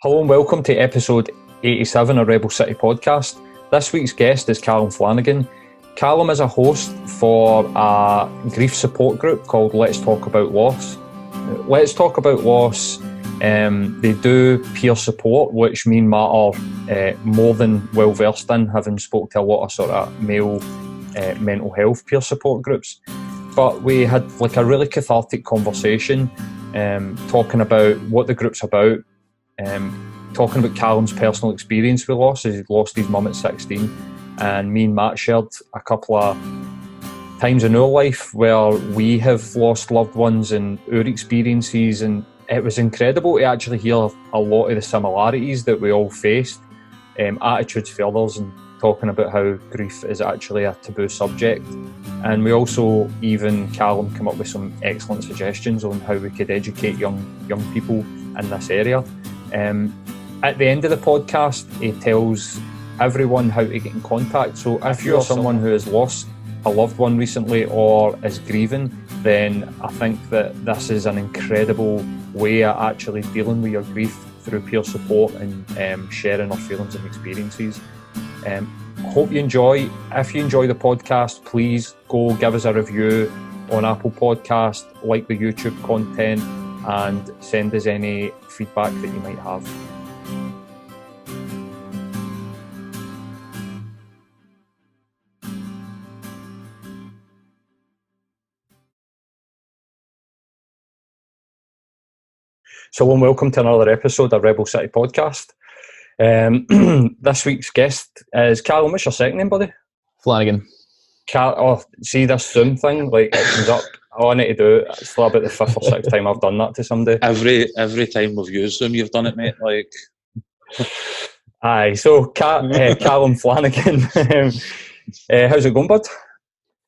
Hello and welcome to episode 87 of Rebel City Podcast. This week's guest is Callum Flanagan. Callum is a host for a grief support group called Let's Talk About Loss. Let's Talk About Loss, they do peer support, which me and Matt are more than well versed in, having spoke to a lot of sort of male mental health peer support groups. But we had like a really cathartic conversation talking about what the group's about, talking about Callum's personal experience with loss, as he'd lost his mum at 16, and me and Matt shared a couple of times in our life where we have lost loved ones and our experiences, and it was incredible to actually hear a lot of the similarities that we all faced, attitudes for others, and talking about how grief is actually a taboo subject. And we also, even Callum, came up with some excellent suggestions on how we could educate young people in this area. At the end of the podcast, he tells everyone how to get in contact. So if you're someone who has lost a loved one recently or is grieving, then I think that this is an incredible way of actually dealing with your grief through peer support and sharing our feelings and experiences. Hope you enjoy. If you enjoy the podcast, please go give us a review on Apple Podcast, like the YouTube content, and send us any feedback that you might have. So, welcome to another episode of Rebel City Podcast. This week's guest is Callum. What's your second name, buddy? Flanagan. See this Zoom thing? Like, it comes up. All I need to do, it's about the 5th or 6th time I've done that to somebody. Every time we've used Zoom, you've done it, mate. Like, aye. So, Callum Flanagan. How's it going, bud?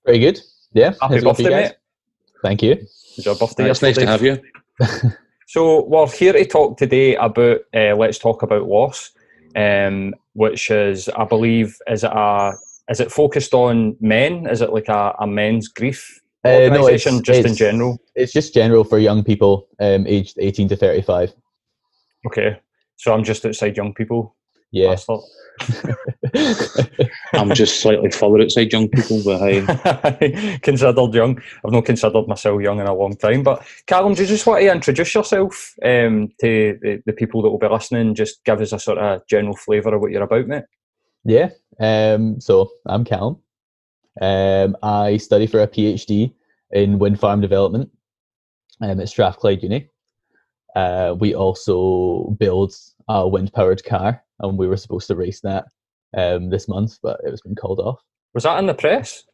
Very good. Yeah. Happy birthday, mate. Thank you. It's your birthday it's yesterday. nice to have you. So we're here to talk today about Let's Talk About Loss, which is, I believe, is it focused on men? Is it like a men's grief organisation, no, just in general? It's just general for young people aged 18 to 35. Okay, so I'm just outside young people. Yeah. I'm just slightly further outside young people, but considered young. I've not considered myself young in a long time. But Callum, do you just want to introduce yourself to the people that will be listening? Just give us a sort of general flavour of what you're about, mate. Yeah. So I'm Callum. I study for a PhD in wind farm development at Strathclyde Uni. We also build a wind-powered car, and we were supposed to race that this month, but it was been called off. Was that in the press?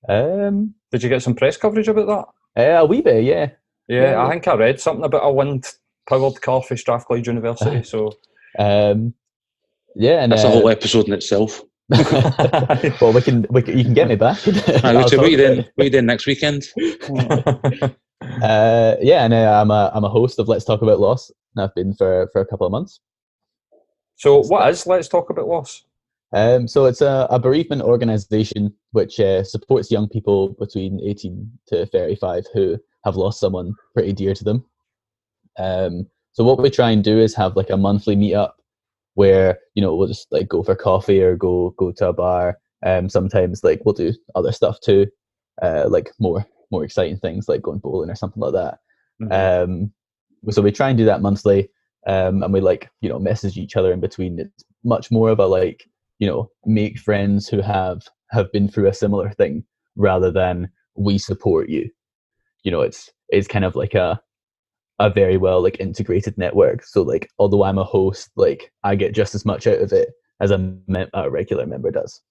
Did you get some press coverage about that? A wee bit, yeah. Yeah, I think I read something about a wind-powered car for Strathclyde University. So, yeah, and that's a whole episode in itself. Well, you can get me back. What are you doing next weekend? Yeah, and I'm a host of Let's Talk About Loss, and I've been for a couple of months. So what is Let's Talk About Loss? So it's a bereavement organisation which supports young people between 18 to 35 who have lost someone pretty dear to them. So what we try and do is have like a monthly meetup where, we'll just like go for coffee or go to a bar. Sometimes like we'll do other stuff too, like more exciting things like going bowling or something like that. Mm-hmm. So we try and do that monthly. And we message each other in between. It's much more of a make friends who have been through a similar thing rather than we support you. It's kind of like a very well integrated network. So although I'm a host, I get just as much out of it as a regular member does.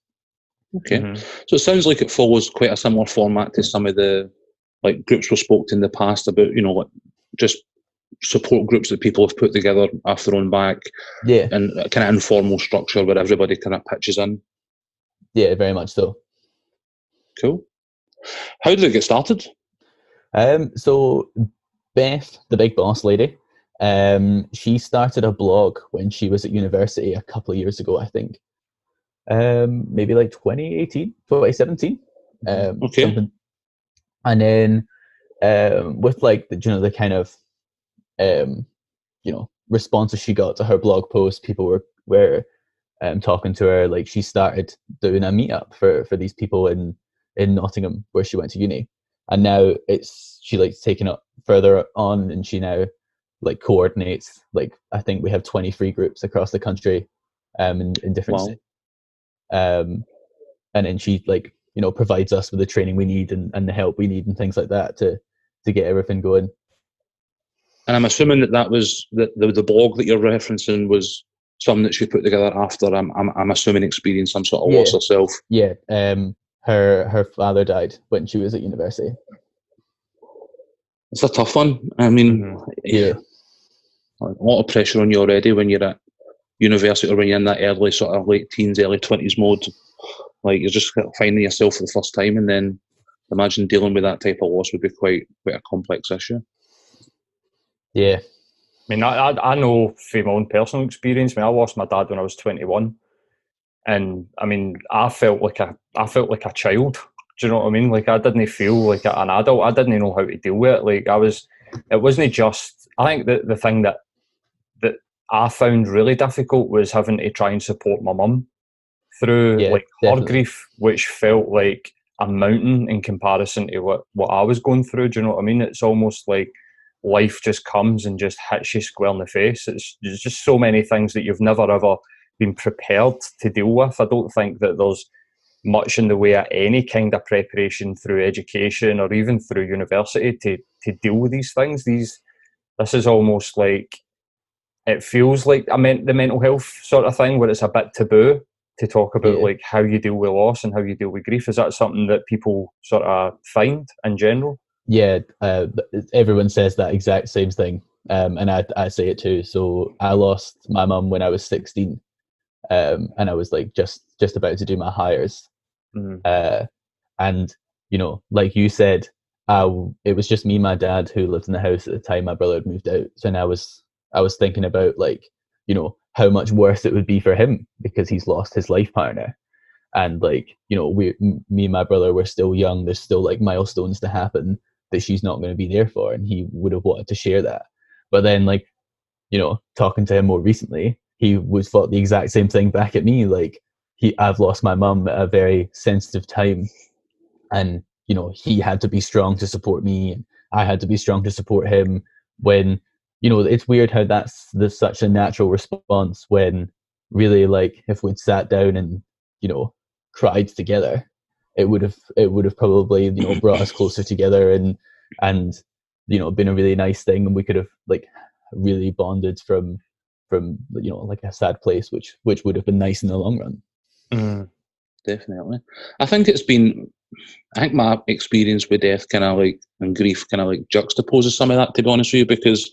Okay. Mm-hmm. So it sounds like it follows quite a similar format to some of the groups we spoke to in the past about, just support groups that people have put together off their own back, and a kind of informal structure where everybody kind of pitches in. Yeah, very much so. Cool. How did it get started? So Beth, the big boss lady, she started a blog when she was at university a couple of years ago, I think. Maybe 2018, 2017. Okay. Something. And then with the kind of responses she got to her blog post, people were talking to her. Like, she started doing a meetup for these people in Nottingham, where she went to uni, and now she like taken it further on, and she now like coordinates, like, I think we have 23 groups across the country, in different cities. And then she, like, you know, provides us with the training we need and the help we need and things like that to get everything going. And I'm assuming that was the blog that you're referencing was something that she put together after, I'm assuming, experienced some sort of loss herself. Yeah. Her father died when she was at university. It's a tough one. I mean, yeah, a lot of pressure on you already when you're at university, or when you're in that early sort of late teens, early 20s mode. Like, you're just finding yourself for the first time, and then imagine dealing with that type of loss would be quite a complex issue. Yeah. I mean, I know from my own personal experience. I mean, I lost my dad when I was 21, and I mean, I felt like a child. Do you know what I mean? Like, I didn't feel like an adult. I didn't know how to deal with it. Like, it wasn't just. I think that the thing that I found really difficult was having to try and support my mum through her grief, which felt like a mountain in comparison to what I was going through. Do you know what I mean? It's almost like life just comes and just hits you square in the face. There's just so many things that you've never ever been prepared to deal with. I don't think that there's much in the way of any kind of preparation through education or even through university to deal with these things. This is almost like, it feels like the mental health sort of thing, where it's a bit taboo to talk about like how you deal with loss and how you deal with grief. Is that something that people sort of find in general? Yeah, everyone says that exact same thing, and I say it too. So I lost my mum when I was 16, and I was like just about to do my hires, and you know, like you said, it was just me and my dad who lived in the house at the time. My brother had moved out, so now I was thinking about, like, you know, how much worse it would be for him because he's lost his life partner. And, like, you know, me and my brother were still young. There's still like milestones to happen that she's not going to be there for, and he would have wanted to share that. But then, like, you know, talking to him more recently, he was thought the exact same thing back at me. Like, I've lost my mum at a very sensitive time, and, you know, he had to be strong to support me, and I had to be strong to support him. When, you know, it's weird how there's such a natural response, when really, like, if we'd sat down and, you know, cried together, it would have probably, you know, brought us closer together, and you know, been a really nice thing, and we could have, like, really bonded from you know, like, a sad place, which would have been nice in the long run. Definitely. I think my experience with death kind of like, and grief kind of like juxtaposes some of that, to be honest with you, because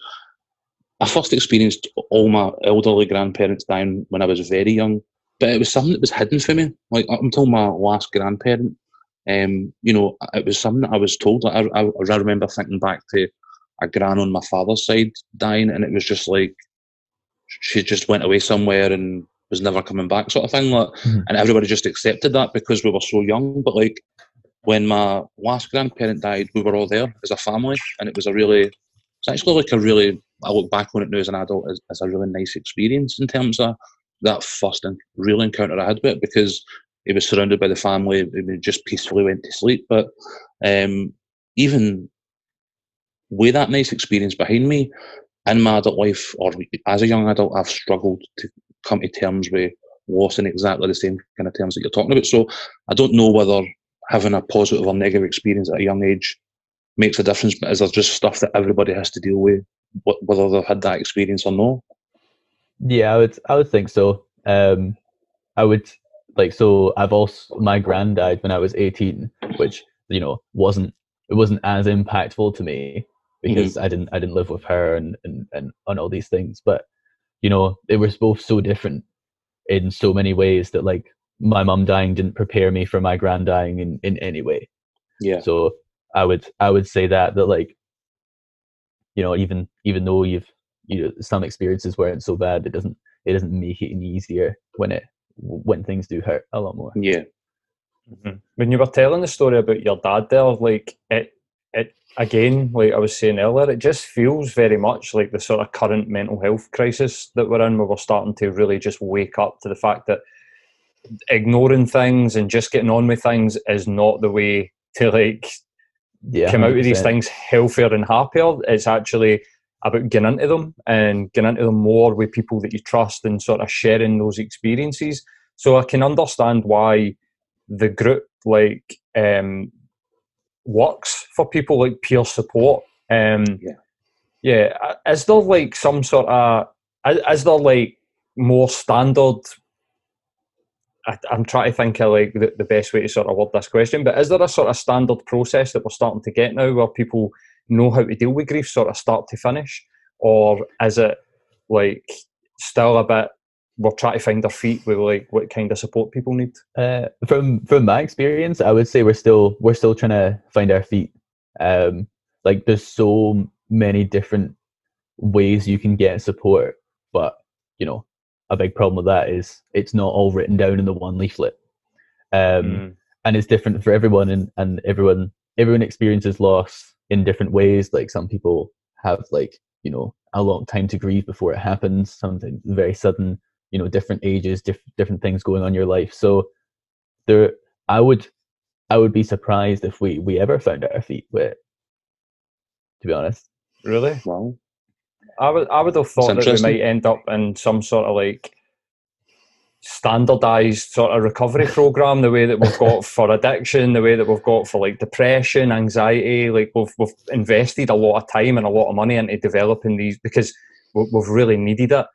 I first experienced all my elderly grandparents dying when I was very young, but it was something that was hidden from me. Like, up until my last grandparent, you know, it was something that I was told. Like, I remember thinking back to a gran on my father's side dying, and it was just like, she just went away somewhere and was never coming back, sort of thing. Like, and everybody just accepted that because we were so young. But like, when my last grandparent died, we were all there as a family, and it's actually like I look back on it now as an adult as a really nice experience in terms of that first real encounter I had with it, because he was surrounded by the family, we just peacefully went to sleep. But even with that nice experience behind me, in my adult life, or as a young adult, I've struggled to come to terms with loss in exactly the same kind of terms that you're talking about. So I don't know whether having a positive or negative experience at a young age makes a difference, but is there just stuff that everybody has to deal with, whether they've had that experience or not? Yeah, I would think so. I would, like, so I've also, my gran died when I was 18, which, you know, wasn't as impactful to me because I didn't live with her and all these things. But, you know, they were both so different in so many ways that, like, my mum dying didn't prepare me for my gran dying in any way. Yeah. So I would say that like, you know, even though some experiences weren't so bad, it doesn't make it any easier when things do hurt a lot more. Yeah. When you were telling the story about your dad there, like, it it again, like I was saying earlier, it just feels very much like the sort of current mental health crisis that we're in, where we're starting to really just wake up to the fact that ignoring things and just getting on with things is not the way to like come out of these 100%. things healthier and happier. It's actually about getting into them and getting into them more with people that you trust and sort of sharing those experiences. So I can understand why the group like works for people, like peer support. Yeah. Is there like some sort of, is there like more standard, I'm trying to think of like the best way to sort of word this question, but is there a sort of standard process that we're starting to get now where people know how to deal with grief sort of start to finish? Or is it like still a bit, we're trying to find our feet with like what kind of support people need? From my experience, I would say we're still trying to find our feet. Like there's so many different ways you can get support, but you know, a big problem with that is it's not all written down in the one leaflet. And it's different for everyone, and everyone experiences loss in different ways. Like some people have like, you know, a long time to grieve before it happens, something very sudden, you know, different ages, different things going on in your life. So there, I would be surprised if we ever found our feet with it, to be honest. Really? Wow. I would have thought that we might end up in some sort of like standardized sort of recovery program, the way that we've got for addiction, the way that we've got for like depression, anxiety. Like we've invested a lot of time and a lot of money into developing these because we've really needed it.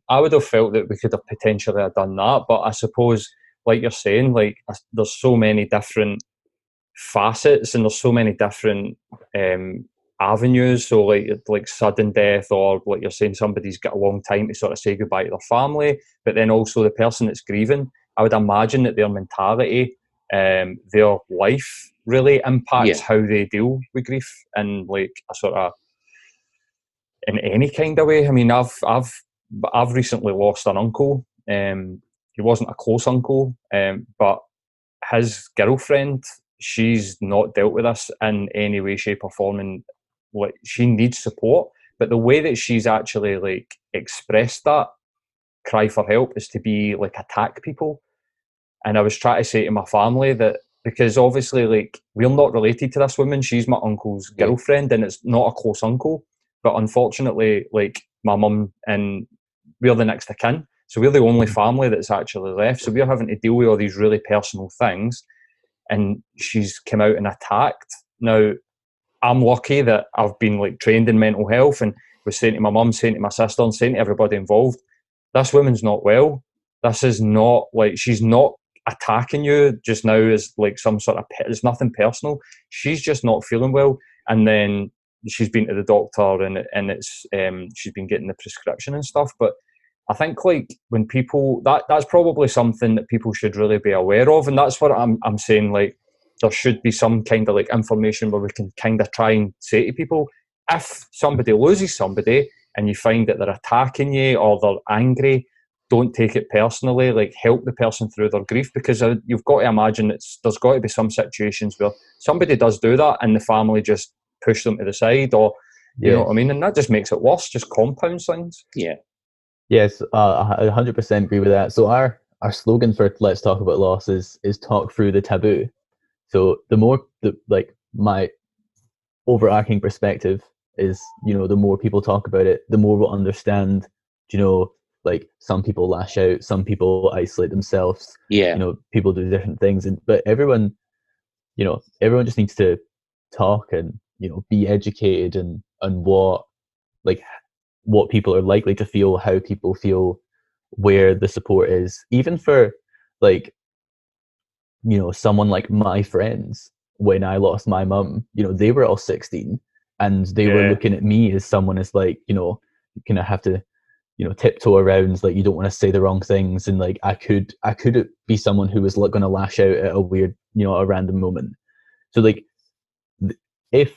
I would have felt that we could have potentially have done that, but I suppose, like you're saying, like there's so many different facets and there's so many different avenues. So like sudden death, or like you're saying, somebody's got a long time to sort of say goodbye to their family, but then also the person that's grieving, I would imagine that their mentality, their life really impacts how they deal with grief and like a sort of in any kind of way. I mean, I've recently lost an uncle. He wasn't a close uncle, but his girlfriend, she's not dealt with this in any way, shape or form, and like she needs support. But the way that she's actually like expressed that cry for help is to be like attack people. And I was trying to say to my family that, because obviously like we're not related to this woman, she's my uncle's girlfriend and it's not a close uncle, but unfortunately like my mum and we're the next of kin, so we're the only family that's actually left, so we're having to deal with all these really personal things, and she's come out and attacked. Now I'm lucky that I've been like trained in mental health and was saying to my mum, saying to my sister and saying to everybody involved, this woman's not well. This is not like, she's not attacking you just now as like some sort of, it's nothing personal. She's just not feeling well. And then she's been to the doctor and it's she's been getting the prescription and stuff. But I think like when people, that's probably something that people should really be aware of. And that's what I'm saying, like there should be some kind of like information where we can kind of try and say to people, if somebody loses somebody and you find that they're attacking you or they're angry, don't take it personally. Like help the person through their grief, because you've got to imagine there's got to be some situations where somebody does do that and the family just push them to the side, or you know what I mean, and that just makes it worse, just compounds things. Yes, I 100% agree with that. So our slogan for Let's Talk About Loss is talk through the taboo. So the more like my overarching perspective is, you know, the more people talk about it, the more we'll understand, you know, like some people lash out, some people isolate themselves, you know, people do different things, but everyone just needs to talk and, you know, be educated and what people are likely to feel, how people feel, where the support is. Even for like, you know, someone like my friends, when I lost my mum, you know, they were all 16 and they were looking at me as someone as like, you know, you kind of have to, you know, tiptoe around, like you don't want to say the wrong things, and like I could be someone who was going to lash out at a weird, you know, a random moment. So like if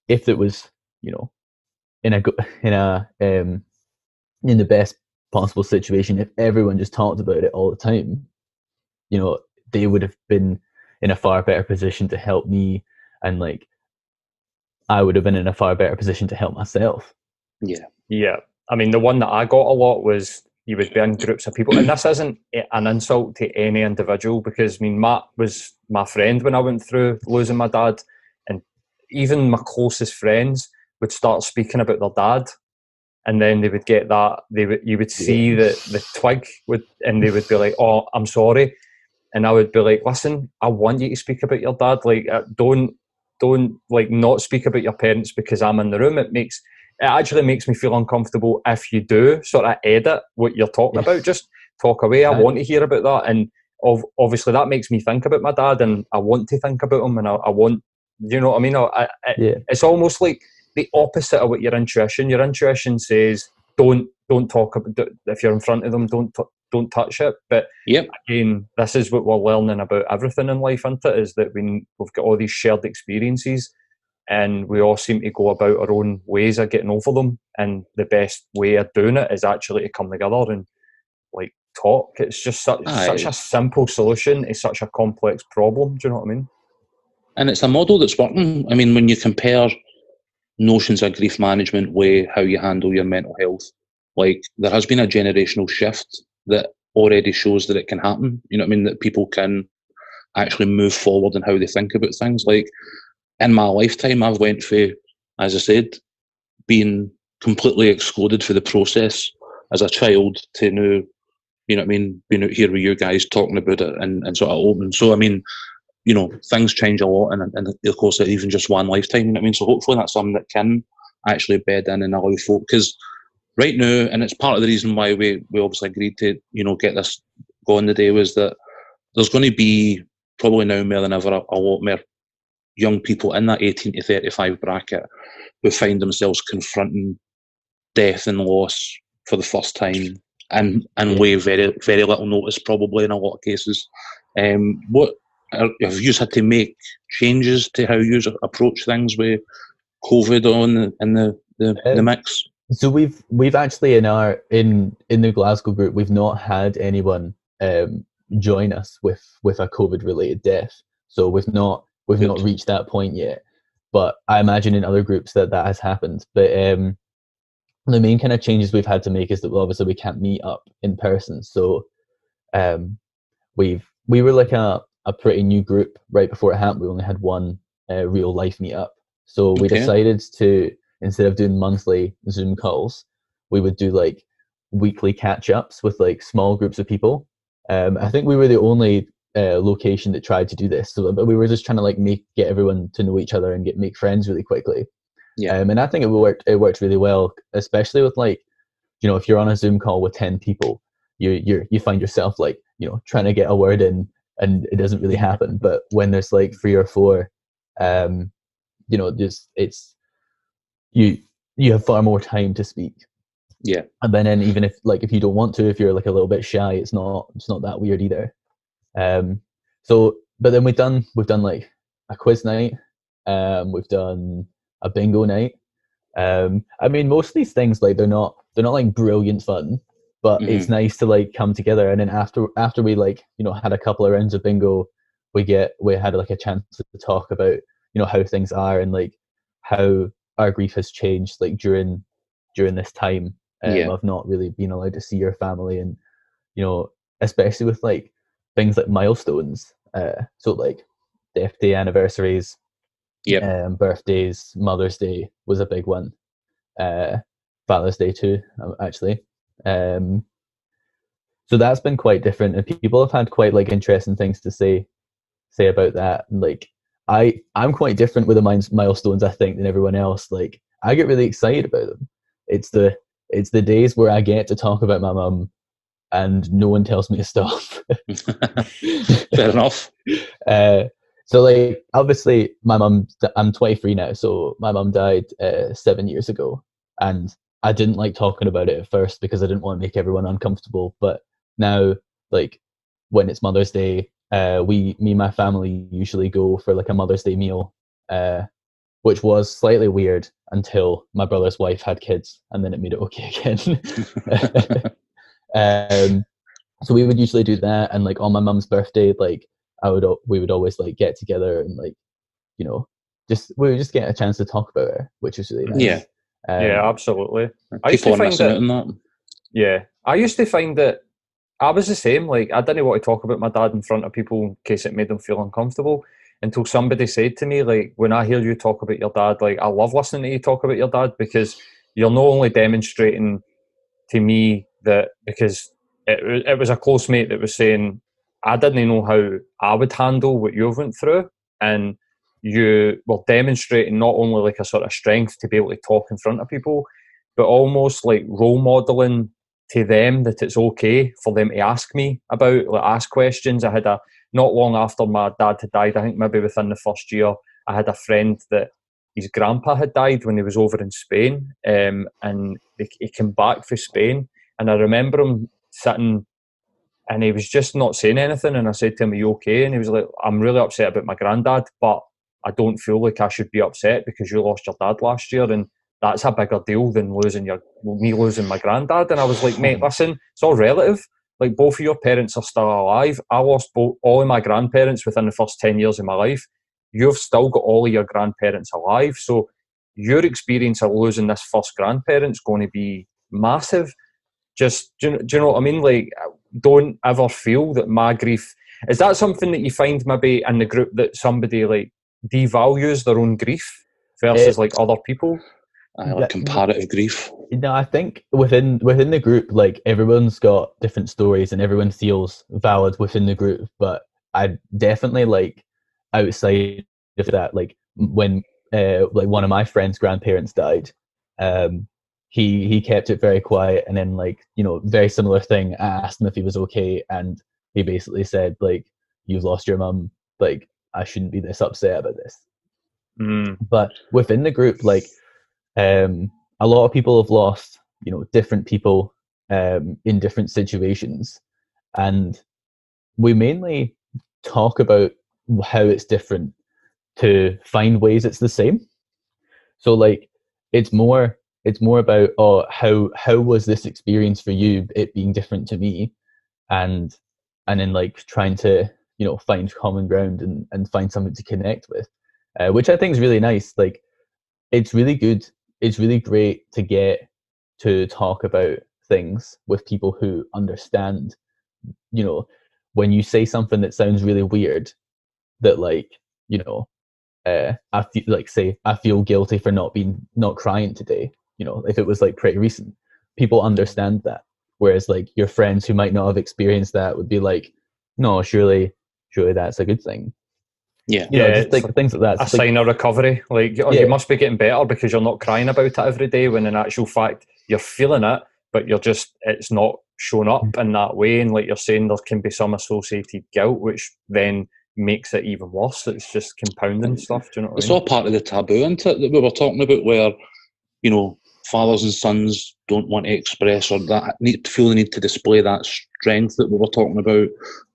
it was, you know, in the best possible situation, if everyone just talked about it all the time, you know, they would have been in a far better position to help me and like I would have been in a far better position to help myself. Yeah. I mean, the one that I got a lot was you would be in groups of people, and this isn't an insult to any individual, because I mean, Matt was my friend when I went through losing my dad, and even my closest friends would start speaking about their dad, and then they would get that you would see the twig and they would be like, "Oh, I'm sorry," and I would be like, "Listen, I want you to speak about your dad. Like, don't like not speak about your parents because I'm in the room. It actually makes me feel uncomfortable if you do sort of edit what you're talking about. Just talk away. I want to hear about that, and obviously that makes me think about my dad, and I want to think about him, and I want, you know what I mean? It's almost like the opposite of what your intuition says. Don't talk about, if you're in front of them, don't touch it. But again, this is what we're learning about everything in life, isn't it? Is that we've got all these shared experiences, and we all seem to go about our own ways of getting over them. And the best way of doing it is actually to come together and like talk. It's just such a simple solution to such a complex problem. Do you know what I mean? And it's a model that's working. I mean, when you compare notions of grief management with how you handle your mental health, like there has been a generational shift that already shows that it can happen. You know what I mean? That people can actually move forward in how they think about things. Like in my lifetime, I've went through, as I said, being completely excluded for the process as a child to now, you know what I mean, being out here with you guys talking about it and sort of open. So, I mean, you know, things change a lot, and of course, even just one lifetime, you know what I mean? So hopefully that's something that can actually bed in and allow folk, because right now, and it's part of the reason why we obviously agreed to, you know, get this going today, was that there's going to be probably now more than ever a lot more young people in that 18 to 35 bracket who find themselves confronting death and loss for the first time, and with very, very little notice, probably in a lot of cases. What have you had to make changes to how you approach things with COVID in the mix? So we've actually in the Glasgow group, we've not had anyone join us with a COVID related death. So we've not reached that point yet. But I imagine in other groups that has happened. But the main kind of changes we've had to make is that obviously we can't meet up in person. So we were like a pretty new group right before it happened. We only had one real life meetup. So we decided to, instead of doing monthly Zoom calls, we would do like weekly catch-ups with like small groups of people. I think we were the only location that tried to do this. So, but we were just trying to like get everyone to know each other and make friends really quickly. And I think it worked really well, especially with like, you know, if you're on a Zoom call with 10 people, you find yourself like, you know, trying to get a word in and it doesn't really happen. But when there's like 3 or 4, you know, you have far more time to speak. And then even if you don't want to, if you're like a little bit shy, it's not that weird either. So, but then we've done like a quiz night. We've done a bingo night. I mean, most of these things, like they're not like brilliant fun, but it's nice to like come together. And then after we like, you know, had a couple of rounds of bingo, we had like a chance to talk about, you know, how things are and like how our grief has changed like during this time of not really being allowed to see your family, and you know, especially with like things like milestones. So like death day anniversaries, birthdays, Mother's Day was a big one. Father's Day too, actually. So that's been quite different, and people have had quite like interesting things to say about that. And like I'm quite different with the milestones, I think, than everyone else. Like I get really excited about them. It's the days where I get to talk about my mum and no one tells me to stop. Fair enough. So like obviously I'm 23 now, so my mum died 7 years ago, and I didn't like talking about it at first because I didn't want to make everyone uncomfortable. But now, like when it's Mother's Day, me and my family usually go for like a Mother's Day meal, which was slightly weird until my brother's wife had kids, and then it made it okay again. So we would usually do that, and like on my mum's birthday, like we would always like get together and like, you know, we were just getting a chance to talk about it, which was really nice. Yeah. Yeah, absolutely. People are missing out on that. Yeah, I used to find that I was the same. Like, I didn't want to talk about my dad in front of people in case it made them feel uncomfortable. Until somebody said to me, like, when I hear you talk about your dad, like, I love listening to you talk about your dad, because you're not only demonstrating to me that, because it was a close mate that was saying, I didn't know how I would handle what you went through, and you were demonstrating not only like a sort of strength to be able to talk in front of people, but almost like role modeling to them that it's okay for them to ask me about, like, ask questions. I had not long after my dad had died, I think maybe within the first year, I had a friend that his grandpa had died when he was over in Spain, and he came back from Spain, and I remember him sitting and he was just not saying anything, and I said to him, "Are you okay?" And he was like, "I'm really upset about my granddad, but I don't feel like I should be upset because you lost your dad last year, and that's a bigger deal than me losing my granddad." And I was like, "Mate, listen, it's all relative. Like, both of your parents are still alive. I lost all of my grandparents within the first 10 years of my life. You've still got all of your grandparents alive. So your experience of losing this first grandparent's going to be massive. Just, do you know what I mean? Like, don't ever feel that my grief..." Is that something that you find maybe in the group, that somebody like devalues their own grief versus like other people? Like comparative grief. No, I think within the group, like, everyone's got different stories and everyone feels valid within the group. But I definitely, like, outside of that, like when like one of my friend's grandparents died, he kept it very quiet, and then, like, you know, very similar thing. I asked him if he was okay, and he basically said, like, "You've lost your mum. Like, I shouldn't be this upset about this." But within the group, like, a lot of people have lost, you know, different people in different situations, and we mainly talk about how it's different to find ways it's the same. So, like, it's more about, oh, how was this experience for you, it being different to me, and then, like, trying to, you know, find common ground and find something to connect with, which I think is really nice. Like, it's really good. It's really great to get to talk about things with people who understand. You know, when you say something that sounds really weird, that, like, you know, I feel like, say, I feel guilty for not crying today. You know, if it was like pretty recent, people understand that. Whereas, like, your friends who might not have experienced that would be like, "No, surely that's a good thing." Yeah, you know, just like things like that. A sign of recovery. Like, oh, you must be getting better because you're not crying about it every day, when in actual fact you're feeling it, but it's not shown up in that way. And like you're saying, there can be some associated guilt, which then makes it even worse. It's just compounding stuff. Do you know what I mean? It's all part of the taboo, isn't it, that we were talking about, where, you know, fathers and sons don't want to express, or feel the need to display that strength that we were talking about,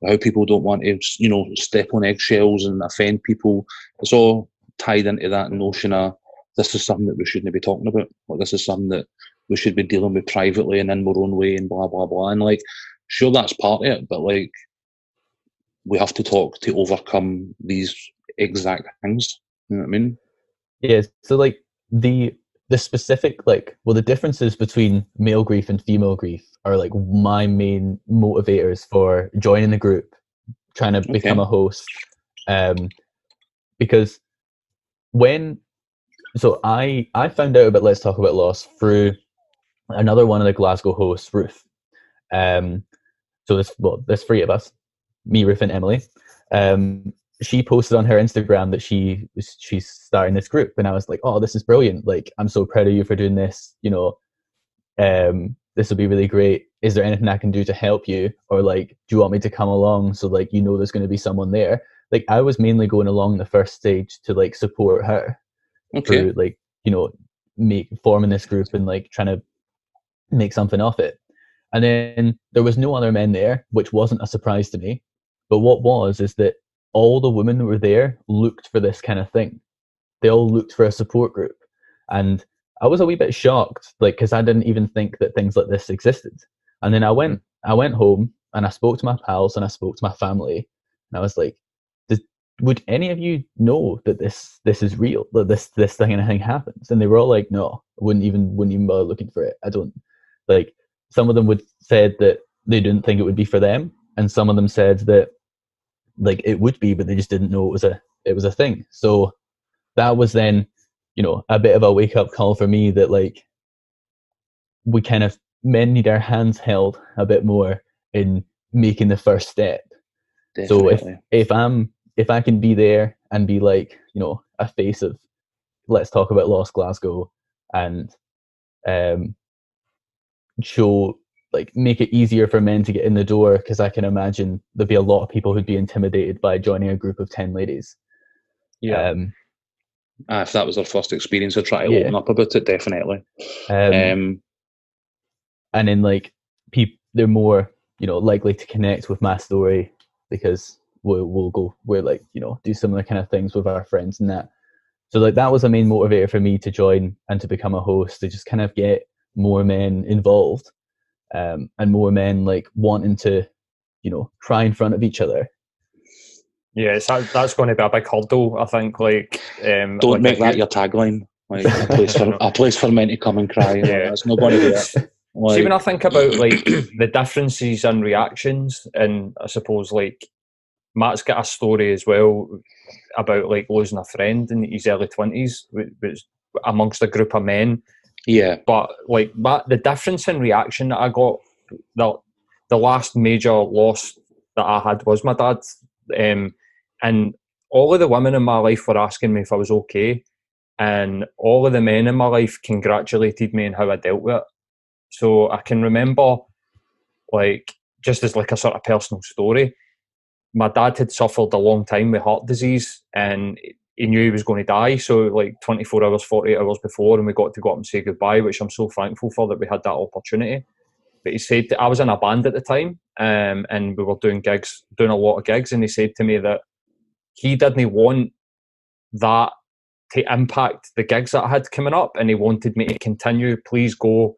how people don't want to, you know, step on eggshells and offend people. It's all tied into that notion of, this is something that we shouldn't be talking about, or this is something that we should be dealing with privately and in our own way, and blah, blah, blah. And, like, sure, that's part of it, but, like, we have to talk to overcome these exact things. You know what I mean? Yeah, so, like, the specific, like, well, the differences between male grief and female grief are, like, my main motivators for joining the group, trying to become a host. Because I found out about Let's Talk About Loss through another one of the Glasgow hosts, Ruth. So there's three of us, me, Ruth, and Emily. She posted on her Instagram that she's starting this group, and I was like, "Oh, this is brilliant! Like, I'm so proud of you for doing this. You know, this will be really great. Is there anything I can do to help you, or, like, do you want me to come along so, like, you know, there's going to be someone there?" Like, I was mainly going along the first stage to, like, support her through, like, you know, forming this group and, like, trying to make something of it. And then there was no other men there, which wasn't a surprise to me. But what was is that all the women who were there looked for this kind of thing. They all looked for a support group. And I was a wee bit shocked, like, because I didn't even think that things like this existed. And then I went home and I spoke to my pals and I spoke to my family, and I was like, would any of you know that this is real, that this thing happens? And they were all like, no, I wouldn't even bother looking for it. I don't, like, some of them would said that they didn't think it would be for them, and some of them said that like it would be, but they just didn't know it was a thing. So that was then, a bit of a wake up call for me that like we kind of men need our hands held a bit more in making the first step. Definitely. So if I can be there and be like, a face of Let's Talk About Lost Glasgow, and show, like, make it easier for men to get in the door, because I can imagine there'd be a lot of people who'd be intimidated by joining a group of 10 ladies. Yeah. If that was their first experience, I'd try to open up about it, definitely. And then like they're more, likely to connect with my story, because we're like, do similar kind of things with our friends and that. So like that was a main motivator for me to join and to become a host, to just kind of get more men involved, and more men like wanting to, cry in front of each other. Yeah, that's going to be a big hurdle, I think. Like, don't like make that your tagline. Like a place for men to come and cry. Yeah, that's not going to do it. Like, see, when I think about like the differences in reactions, and I suppose like Matt's got a story as well about like losing a friend in his early 20s, which amongst a group of men. Yeah, but like the difference in reaction that I got, the last major loss that I had was my dad, and all of the women in my life were asking me if I was okay, and all of the men in my life congratulated me on how I dealt with it. So I can remember, like, just as like a sort of personal story, my dad had suffered a long time with heart disease, and he knew he was going to die. So like 24 hours, 48 hours before, and we got to go up and say goodbye, which I'm so thankful for that we had that opportunity. But he said I was in a band at the time, and we were doing a lot of gigs, and he said to me that he didn't want that to impact the gigs that I had coming up, and he wanted me to continue. Please go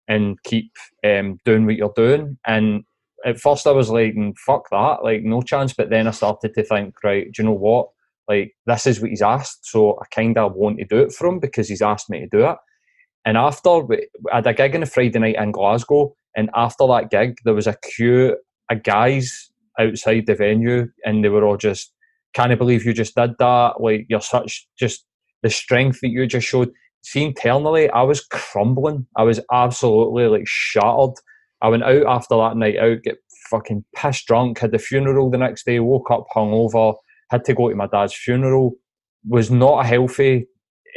and keep doing what you're doing. And at first I was like, fuck that, like no chance. But then I started to think, right, do you know what? Like, this is what he's asked, so I kind of want to do it for him because he's asked me to do it. And after, I had a gig on a Friday night in Glasgow, and after that gig, there was a queue of guys outside the venue, and they were all just, can't believe you just did that. Like, you're such, just the strength that you just showed. See, internally, I was crumbling. I was absolutely like shattered. I went out after that night out, get fucking pissed drunk, had the funeral the next day, woke up hungover, had to go to my dad's funeral. Was not a healthy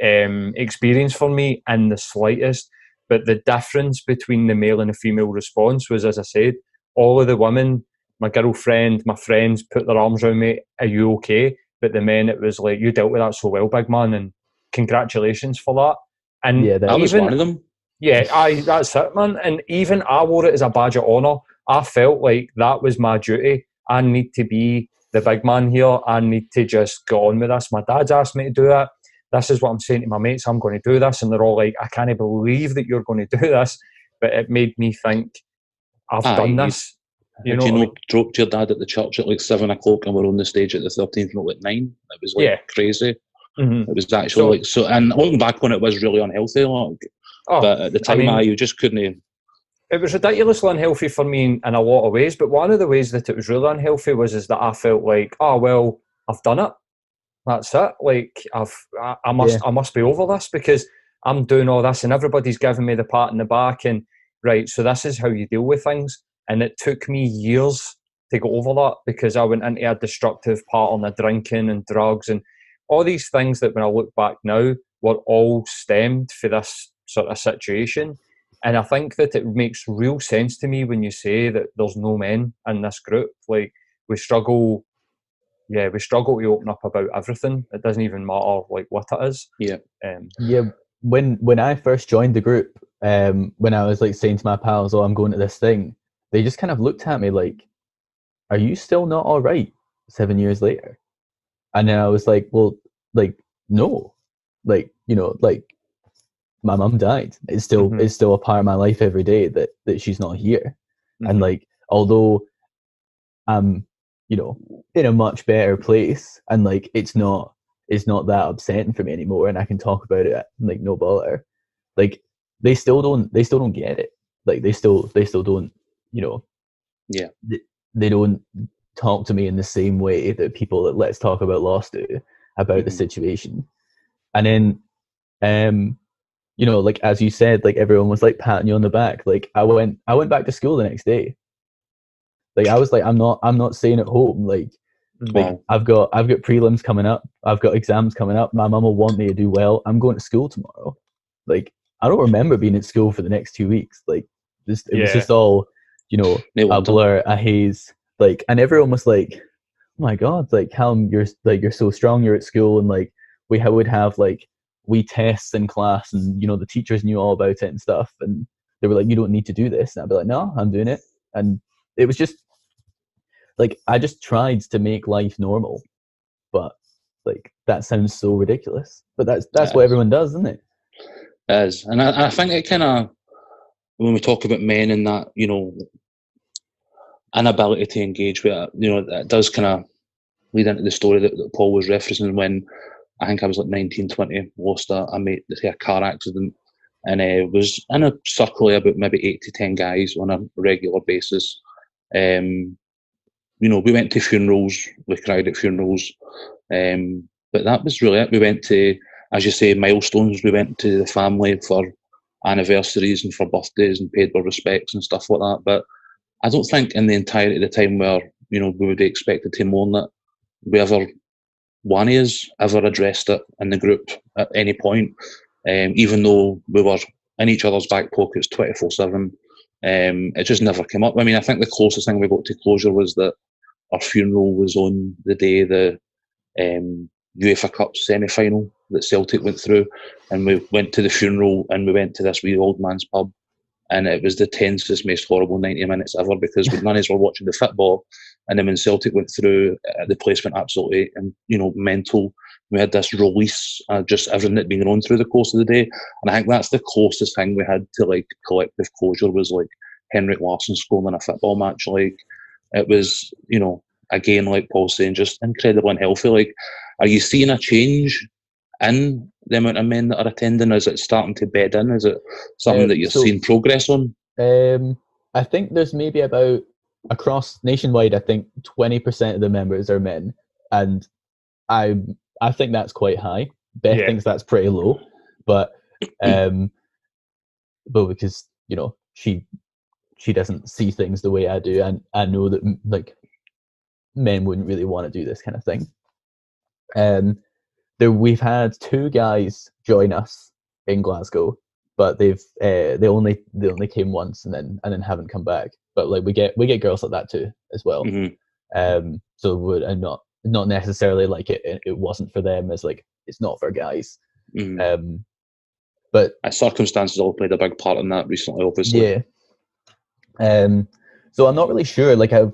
experience for me in the slightest. But the difference between the male and the female response was, as I said, all of the women, my girlfriend, my friends, put their arms around me, are you okay? But the men, it was like, you dealt with that so well, big man, and congratulations for that. And yeah, I was one of them. Yeah, that's it, man. And even I wore it as a badge of honour. I felt like that was my duty. I need to be the big man here. I need to just go on with this. My dad's asked me to do it. This is what I'm saying to my mates. I'm going to do this. And they're all like, I can't believe that you're going to do this. But it made me think, I've done this. You dropped your dad at the church at like 7 o'clock and we're on the stage at the 13th note at 9. It was like crazy. Mm-hmm. It was actually like, so, and looking back on it, was really unhealthy. Like, but at the time, you just couldn't. It was ridiculously unhealthy for me in a lot of ways. But one of the ways that it was really unhealthy is that I felt like, oh well, I've done it. That's it. Like I must be over this because I'm doing all this and everybody's giving me the pat in the back and right. So this is how you deal with things. And it took me years to go over that because I went into a destructive pattern of drinking and drugs and all these things that when I look back now were all stemmed for this sort of situation. And I think that it makes real sense to me when you say that there's no men in this group. Like we struggle to open up about everything. It doesn't even matter like what it is. Yeah. When I first joined the group, when I was like saying to my pals, "Oh, I'm going to this thing," they just kind of looked at me like, "Are you still not all right 7 years later?" And then I was like, "Well, like no, like like my mum died. It's still a part of my life every day that she's not here, and like although I'm in a much better place, and like it's not that upsetting for me anymore, and I can talk about it like no bother. Like they still don't get it. Like they still don't, you know. Yeah. They don't talk to me in the same way that people that Let's Talk About Loss do about the situation. And then you know, like as you said, like everyone was like patting you on the back. Like I went back to school the next day. Like I was like, I'm not staying at home. Like Wow. I've got prelims coming up. I've got exams coming up. My mum will want me to do well. I'm going to school tomorrow. Like I don't remember being at school for the next 2 weeks. Like it was just all, you know, a blur, a haze. Like, and everyone was like, "Oh my God, like Callum, you're so strong. You're at school." And like we would have like we tests in class, and you know the teachers knew all about it and stuff. And they were like, "You don't need to do this." And I'd be like, "No, I'm doing it." And it was just like I just tried to make life normal, but like that sounds so ridiculous. But that's what everyone does, isn't it? It is, and I think it kind of, when we talk about men and that, you know, inability to engage with it, you know, it does kind of lead into the story that Paul was referencing when I think I was like 19, 20, lost a mate to a car accident, and was in a circle of about maybe 8 to 10 guys on a regular basis. You know, we went to funerals, we cried at funerals, but that was really it. We went to, as you say, milestones. We went to the family for anniversaries and for birthdays and paid our respects and stuff like that. But I don't think in the entirety of the time where, you know, we would be expected to mourn it, we ever, one of us ever addressed it in the group at any point, even though we were in each other's back pockets 24/7. It just never came up. I mean, I think the closest thing we got to closure was that our funeral was on the day the UEFA Cup semi-final that Celtic went through, and we went to the funeral and we went to this wee old man's pub, and it was the tensest, most horrible 90 minutes ever, because none of us were watching the football, and then when Celtic went through, the place went absolutely, you know, mental. We had this release, just everything that had been going through the course of the day, and I think that's the closest thing we had to like collective closure, was like Henrik Larsson scoring a football match. Like it was, you know, again, like Paul's saying, just incredibly unhealthy. Like, are you seeing a change in the amount of men that are attending? Is it starting to bed in? Is it something that you're seeing progress on? I think there's maybe about, across nationwide, I think 20% of the members are men, and I think that's quite high. Beth thinks that's pretty low, but because, you know, she doesn't see things the way I do, and I know that like men wouldn't really want to do this kind of thing. We've had 2 guys join us in Glasgow, but they only came once and then haven't come back. But like we get girls like that too as well. So would, and not necessarily like it wasn't for them, as like it's not for guys. But circumstances all played a big part in that recently, obviously. Yeah. So I'm not really sure. Like I've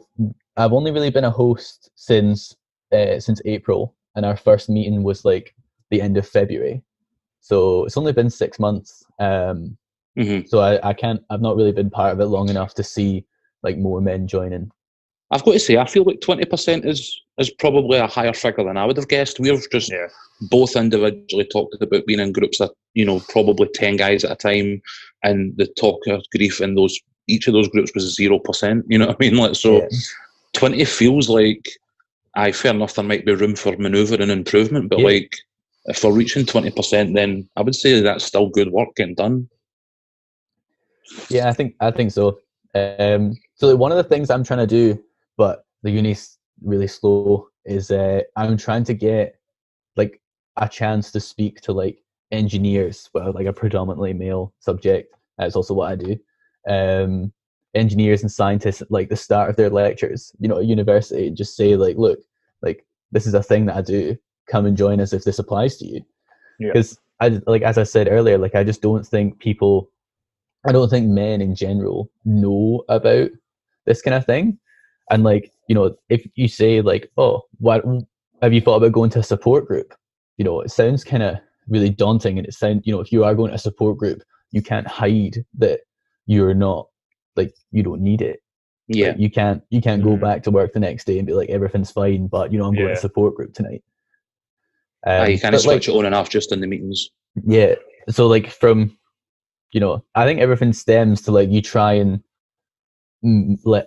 only really been a host since April, and our first meeting was like the end of February. So it's only been 6 months. So I've not really been part of it long enough to see like more men joining. I've got to say, I feel like 20% is probably a higher figure than I would have guessed. We've just both individually talked about being in groups that, you know, probably 10 guys at a time, and the talk of grief in each of those groups was 0%. You know what I mean? Like, so 20 feels like, fair enough, there might be room for manoeuvre and improvement, but like if we're reaching 20%, then I would say that's still good work getting done. Yeah, I think so. So like, one of the things I'm trying to do, but the uni's really slow, is I'm trying to get like a chance to speak to like engineers, well, like a predominantly male subject. That's also what I do. Engineers and scientists at like the start of their lectures, you know, at university, and just say like, look, like this is a thing that I do. Come and join us if this applies to you. Because as I said earlier, like I just don't think men in general know about this kind of thing. And like, you know, if you say like, oh, what have you thought about going to a support group? You know, it sounds kind of really daunting, and it sounds, you know, if you are going to a support group, you can't hide that you're not, like, you don't need it. Yeah. Like, you can't go back to work the next day and be like, everything's fine, but I'm going to a support group tonight. You kind of switch it on and off just in the meetings. Yeah. So like from, I think everything stems to like you try and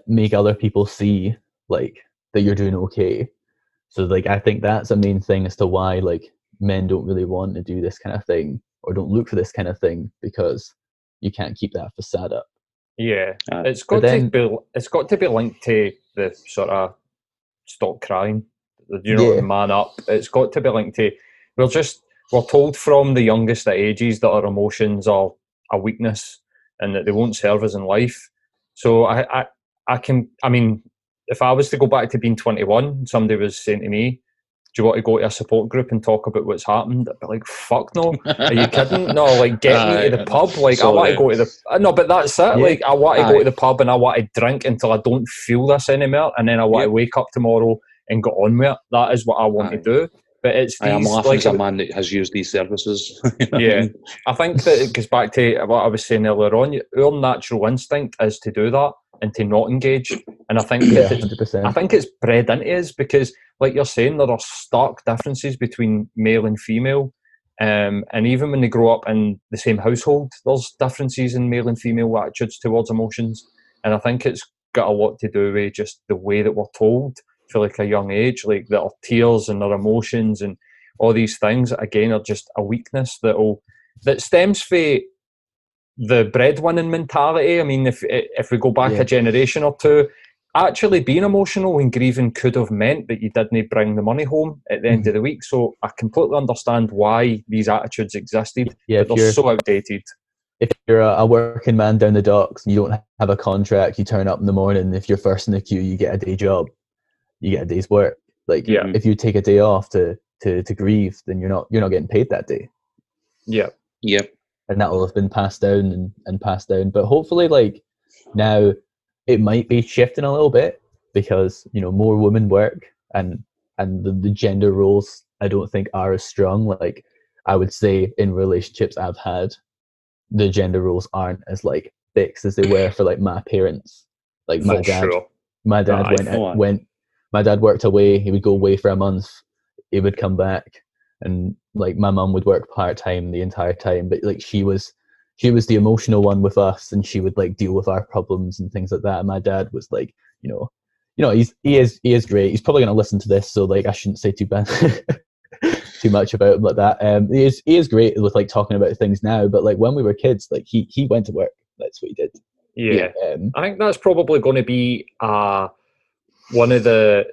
make other people see like that you're doing okay. So like I think that's a main thing as to why like men don't really want to do this kind of thing or don't look for this kind of thing, because you can't keep that facade up. Yeah, it's got to be linked to the sort of stop crying, man up. It's got to be linked to. We're told from the youngest at ages that our emotions are a weakness and that they won't serve us in life. So I mean, if I was to go back to being 21, somebody was saying to me, do you want to go to a support group and talk about what's happened? I'd be like, fuck no. Are you kidding? No, like, get me to the pub. Like, I want to go to the... No, but that's it. Yeah. Like, I want to go to the pub and I want to drink until I don't feel this anymore. And then I want to wake up tomorrow and get on with it. That is what I want to do. But it's these... I'm laughing as a man that has used these services. Yeah. I think that it goes back to what I was saying earlier on. Our natural instinct is to do that and to not engage. And I think I think it's bred into us because, like you're saying, there are stark differences between male and female. And even when they grow up in the same household, there's differences in male and female attitudes towards emotions. And I think it's got a lot to do with just the way that we're told for like a young age, like that our tears and our emotions and all these things, again, are just a weakness that stems from the breadwinning mentality. I mean, if we go back a generation or two, actually being emotional and grieving could have meant that you didn't bring the money home at the end of the week. So I completely understand why these attitudes existed, but they're so outdated. If you're a working man down the docks and you don't have a contract, you turn up in the morning, if you're first in the queue, you get a day job, you get a day's work. Like, if you take a day off to grieve, then you're not getting paid that day. Yeah. And that will have been passed down and passed down. But hopefully, like, now it might be shifting a little bit because, more women work and the gender roles, I don't think, are as strong. Like, I would say in relationships I've had, the gender roles aren't as, like, fixed as they were for, like, my parents. Like, my dad my dad worked away. He would go away for a month. He would come back. And like my mum would work part-time the entire time, but like she was the emotional one with us, and she would like deal with our problems and things like that. And my dad was like, he is great. He's probably going to listen to this, so like I shouldn't say too much about him like that. He is great with like talking about things now, but like when we were kids, like he went to work. That's what he did. Yeah. I think that's probably going to be one of the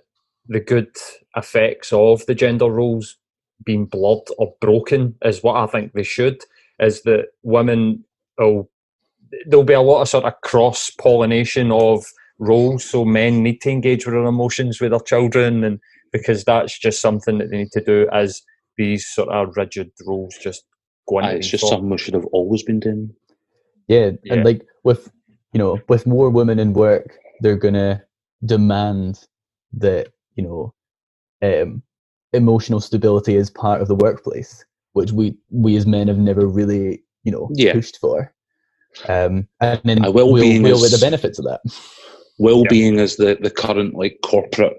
good effects of the gender roles being blurred or broken, is what I think they should, is that women there'll be a lot of sort of cross-pollination of roles, so men need to engage with their emotions with their children, and because that's just something that they need to do as these sort of rigid roles just go into. It's just something we should have always been doing. Yeah, and like with more women in work, they're gonna demand that emotional stability is part of the workplace, which we as men have never really pushed for. And then we'll with the benefits of that. Well-being is the current like corporate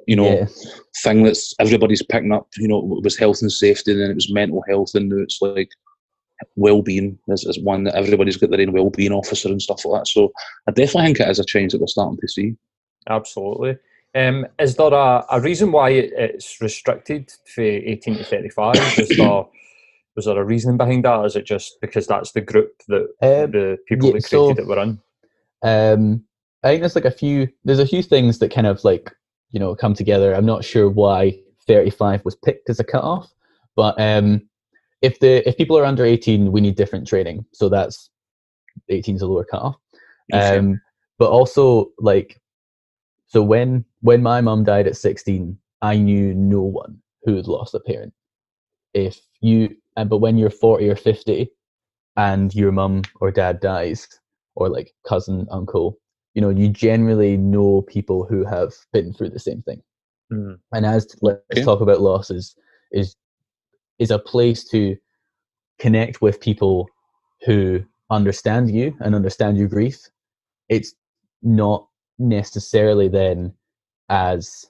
thing that's everybody's picking up. It was health and safety, and then it was mental health, and now it's like well-being is one that everybody's got their own well-being officer and stuff like that. So I definitely think it is a change that we're starting to see. Absolutely. Is there a reason why it's restricted for 18 to 35? Was there a reason behind that? Or is it just because that's the group that the people that created it were in? I think there's a few things that kind of like, come together. I'm not sure why 35 was picked as a cutoff, but if people are under 18, we need different training. So that's 18 is a lower cutoff. But also like, so when my mum died at 16, I knew no one who had lost a parent. But when you're 40 or 50 and your mum or dad dies, or like cousin, uncle, you generally know people who have been through the same thing. And let's talk about losses is a place to connect with people who understand you and understand your grief. It's not necessarily then as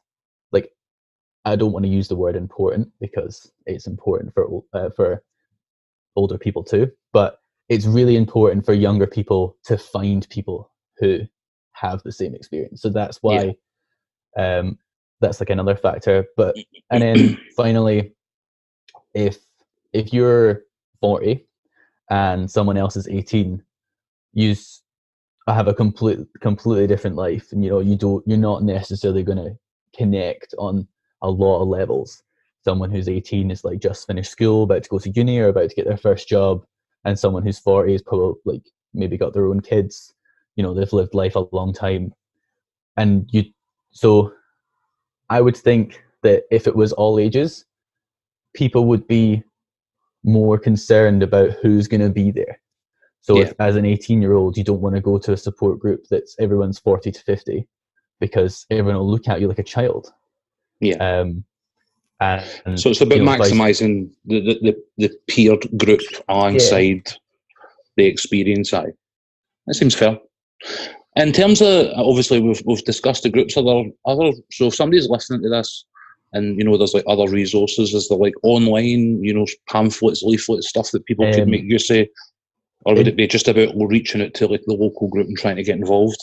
like, I don't want to use the word important because it's important for older people too, but it's really important for younger people to find people who have the same experience. So that's why that's like another factor. But and then finally, if you're 40 and someone else is 18, you have a completely different life, and you're not necessarily going to connect on a lot of levels. Someone who's 18 is like just finished school, about to go to uni or about to get their first job, and someone who's 40 is probably like maybe got their own kids. They've lived life a long time, and so I would think that if it was all ages, people would be more concerned about who's going to be there. So if as an 18-year-old you don't want to go to a support group that's everyone's 40 to 50, because everyone will look at you like a child. And so it's about maximising the peer group alongside the experience side. That seems fair. In terms of, obviously we've discussed the groups, other so if somebody's listening to this and there's like other resources, is there like online pamphlets, leaflets, stuff that people could make use of, or would it be just about reaching out to like the local group and trying to get involved?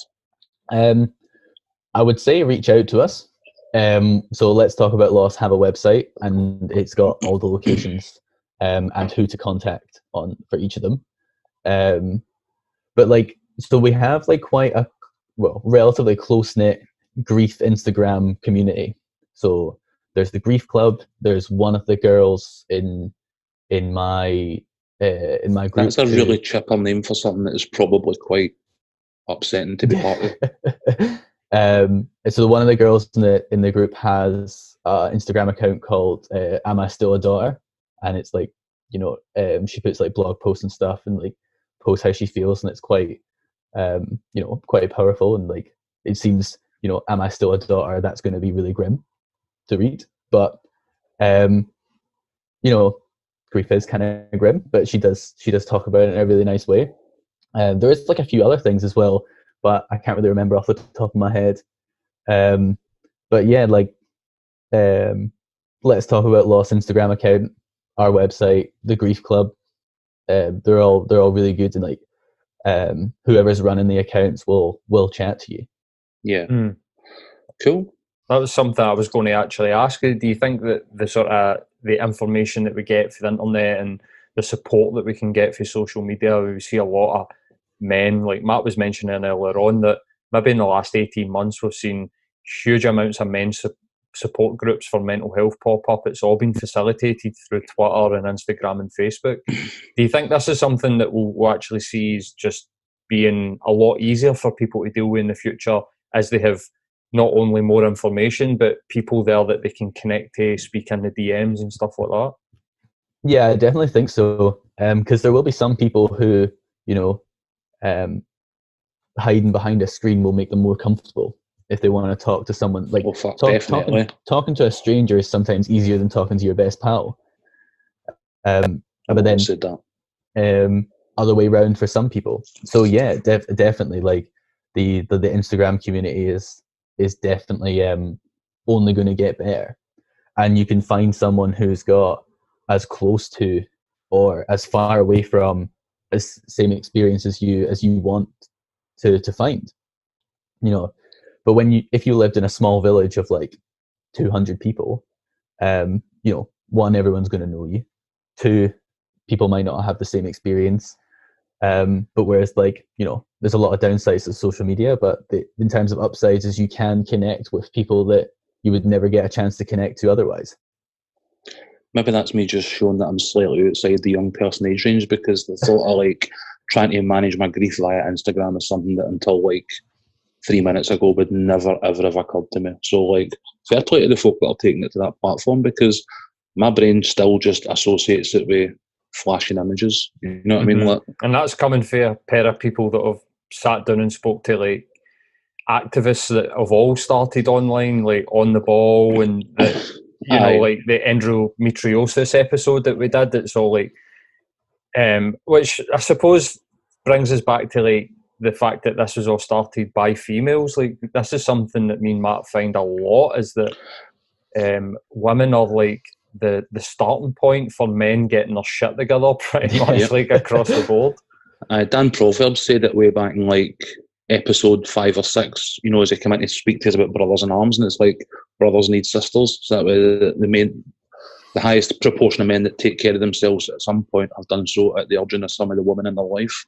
I would say reach out to us. So Let's Talk About Loss have a website, and it's got all the locations and who to contact on for each of them. But like, so we have like quite a relatively close-knit grief Instagram community. So there's the grief club. There's one of the girls in my group. That's a really chipper name for something that is probably quite upsetting to be part of. So one of the girls in the group has an Instagram account called Am I Still a Daughter? And it's like, she puts like blog posts and stuff and like posts how she feels, and it's quite quite powerful, and like it seems, am I still a daughter? That's going to be really grim to read, but grief is kind of grim, but she does talk about it in a really nice way. There is like a few other things as well, but I can't really remember off the top of my head. But yeah, like Let's Talk About Loss Instagram account, our website, the grief club. They're all really good, and like whoever's running the accounts will chat to you. Cool. That was something I was going to actually ask you. Do you think that the sort of the information that we get through the internet and the support that we can get through social media, we see a lot of men, like Matt was mentioning earlier on, that maybe in the last 18 months we've seen huge amounts of men's support groups for mental health pop up. It's all been facilitated through Twitter and Instagram and Facebook. Do you think this is something that we'll actually see as just being a lot easier for people to deal with in the future, as they have not only more information, but people there that they can connect to, speak in the DMs and stuff like that? Yeah, I definitely think so. Because there will be some people who, hiding behind a screen will make them more comfortable if they want to talk to someone. Like talking to a stranger is sometimes easier than talking to your best pal. But then other way around for some people. So yeah, definitely like the Instagram community is definitely only going to get better, and you can find someone who's got as close to or as far away from as same experience as you want to find, but if you lived in a small village of like 200 people, one, everyone's going to know you. Two, people might not have the same experience. But whereas like, there's a lot of downsides to social media, but in terms of upsides is you can connect with people that you would never get a chance to connect to otherwise. Maybe that's me just showing that I'm slightly outside the young person age range, because the thought of like trying to manage my grief via Instagram is something that until like 3 minutes ago would never ever have occurred to me. So like, fair play to the folk that are taking it to that platform, because my brain still just associates it with flashing images. You know what I mean? Like, and that's coming for a pair of people that have sat down and spoke to like activists that have all started online, like On the Ball, and like the endometriosis episode that we did. It's all like, which I suppose brings us back to like the fact that this was all started by females. Like, this is something that me and Matt find a lot, is that women are like the starting point for men getting their shit together pretty much, like across the board. Dan Proverbs said it way back in like episode 5 or 6, you know, as he came in to speak to us about brothers in arms, and it's like brothers need sisters. So that way the highest proportion of men that take care of themselves at some point have done so at the urging of some of the women in their life.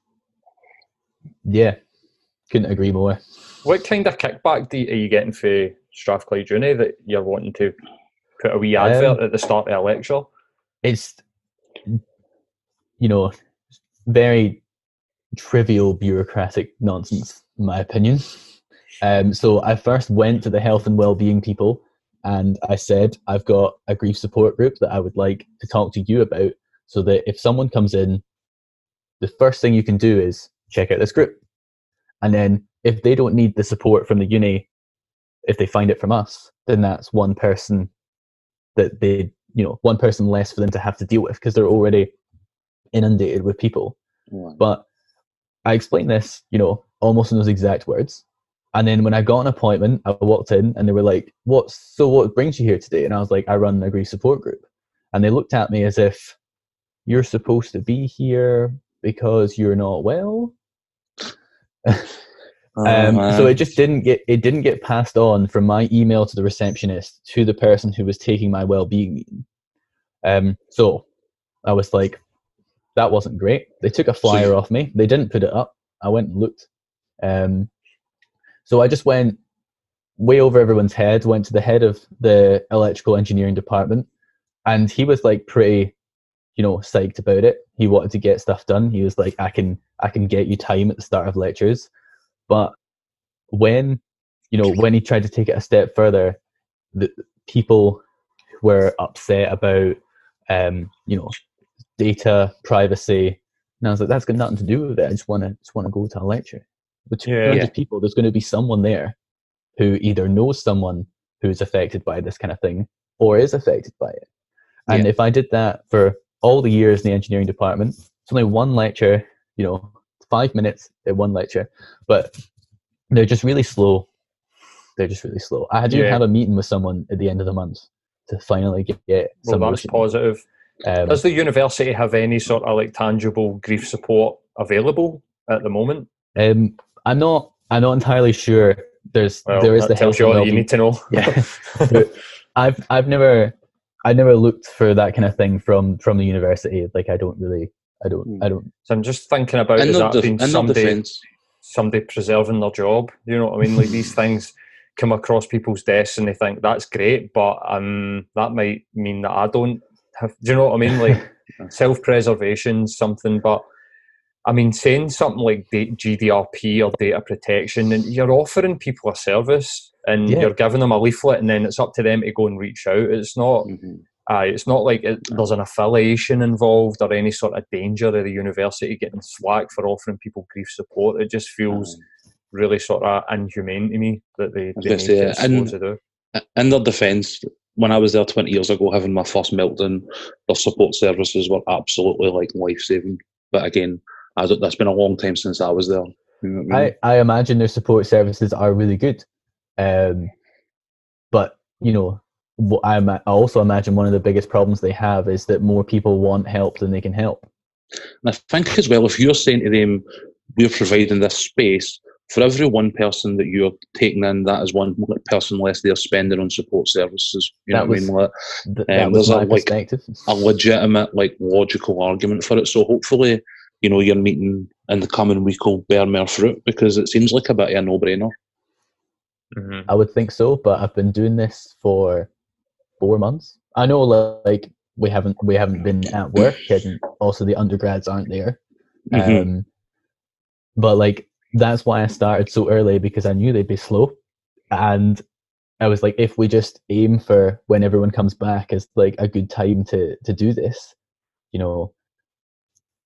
Yeah, couldn't agree more. What kind of kickback are you getting for Strathclyde Uni that you're wanting to put a wee advert at the start of a lecture? It's, you know, very trivial bureaucratic nonsense, in my opinion. So I first went to the health and well-being people and I said, I've got a grief support group that I would like to talk to you about, so that if someone comes in, the first thing you can do is check out this group. And then if they don't need the support from the uni, if they find it from us, then that's one person that they, you know, one person less for them to have to deal with, because they're already inundated with people. But I explained this, you know, almost in those exact words. And then when I got an appointment, I walked in and they were like, what brings you here today? And I was like, I run a grief support group. And they looked at me as if, you're supposed to be here because you're not well. So it just didn't get passed on from my email to the receptionist to the person who was taking my well-being meeting. So I was like, that wasn't great. They took a flyer off me. They didn't put it up. I went and looked. So I just went way over everyone's head, went to the head of the electrical engineering department, and he was like pretty, you know, psyched about it. He wanted to get stuff done. He was like, I can get you time at the start of lectures. But when he tried to take it a step further, the people were upset about, data privacy. And I was like, that's got nothing to do with it. I just want to go to a lecture. With 200 people, there's going to be someone there who either knows someone who's affected by this kind of thing or is affected by it. And if I did that for all the years in the engineering department, it's only one lecture, 5 minutes in one lecture, but they're just really slow. I do have a meeting with someone at the end of the month to finally get some. Well, that's positive. Does the university have any sort of like tangible grief support available at the moment? I'm not entirely sure. There is the health and well-being. You need to know. Yeah, I've never looked for that kind of thing from the university. Like I don't. So I'm just thinking about, is that being somebody preserving their job? You know what I mean? Like these things come across people's desks and they think that's great, but that might mean that I don't have. Do you know what I mean? Like self-preservation, something, but. I mean, saying something like GDPR or data protection, and you're offering people a service and you're giving them a leaflet, and then it's up to them to go and reach out. It's not, it's not like there's an affiliation involved or any sort of danger of the university getting slack for offering people grief support. It just feels really sort of inhumane to me that they need to do. In their defence, when I was there 20 years ago having my first meltdown, their support services were absolutely like life-saving. But again, that's been a long time since I was there. You know what I mean? I imagine their support services are really good. But, I also imagine one of the biggest problems they have is that more people want help than they can help. And I think as well, if you're saying to them, we're providing this space, for every one person that you're taking in, that is one person less they're spending on support services. You know what I mean? That was my perspective. A legitimate, logical argument for it. So hopefully, your meeting in the coming week will bear more fruit, because it seems like a bit of a no-brainer. I would think so, but I've been doing this for 4 months. I know, we haven't been at work, and also the undergrads aren't there. But that's why I started so early, because I knew they'd be slow, and I was like, if we just aim for when everyone comes back as a good time to do this,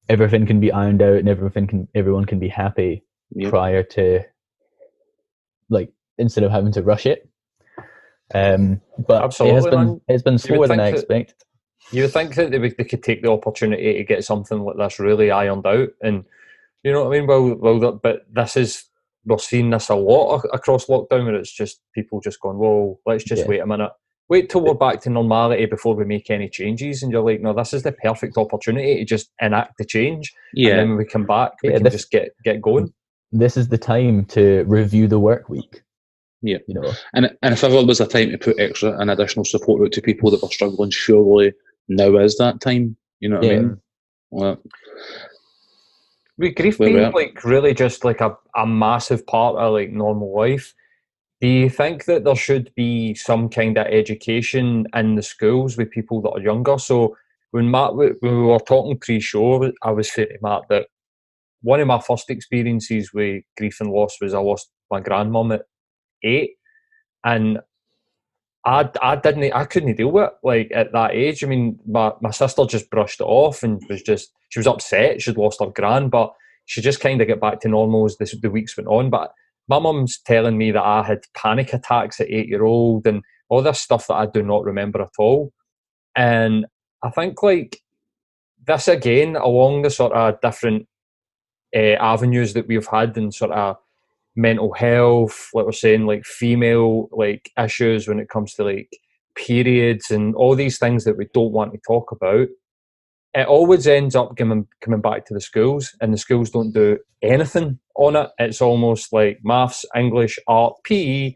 everything can be ironed out and everyone can be happy prior to, instead of having to rush it. But absolutely, it's been slower than I expected. You would think that they could take the opportunity to get something like this really ironed out, and You know what I mean? But we're seeing this a lot across lockdown, where it's just people just going, whoa, let's just wait a minute. Wait till we're back to normality before we make any changes. And you're like, no, this is the perfect opportunity to just enact the change. And then when we come back, we can just get going. This is the time to review the work week. Yeah. You know, and if ever was a time to put extra and additional support out to people that were struggling, surely now is that time. You know what I mean? Well, with grief being like really just like a massive part of like normal life, do you think that there should be some kind of education in the schools with people that are younger? So when we were talking pre-show, I was saying to Matt that one of my first experiences with grief and loss was I lost my grandmum at 8, and I couldn't deal with it like at that age. I mean, my sister just brushed it off and she was upset she'd lost her gran, but she just kind of got back to normal as the weeks went on. But my mum's telling me that I had panic attacks at 8-year-old and all this stuff that I do not remember at all. And I think like this again, along the sort of different avenues that we've had in sort of mental health, like we're saying, like female like issues when it comes to like periods and all these things that we don't want to talk about, it always ends up coming back to the schools, and the schools don't do anything on it. It's almost like maths, English, art, PE.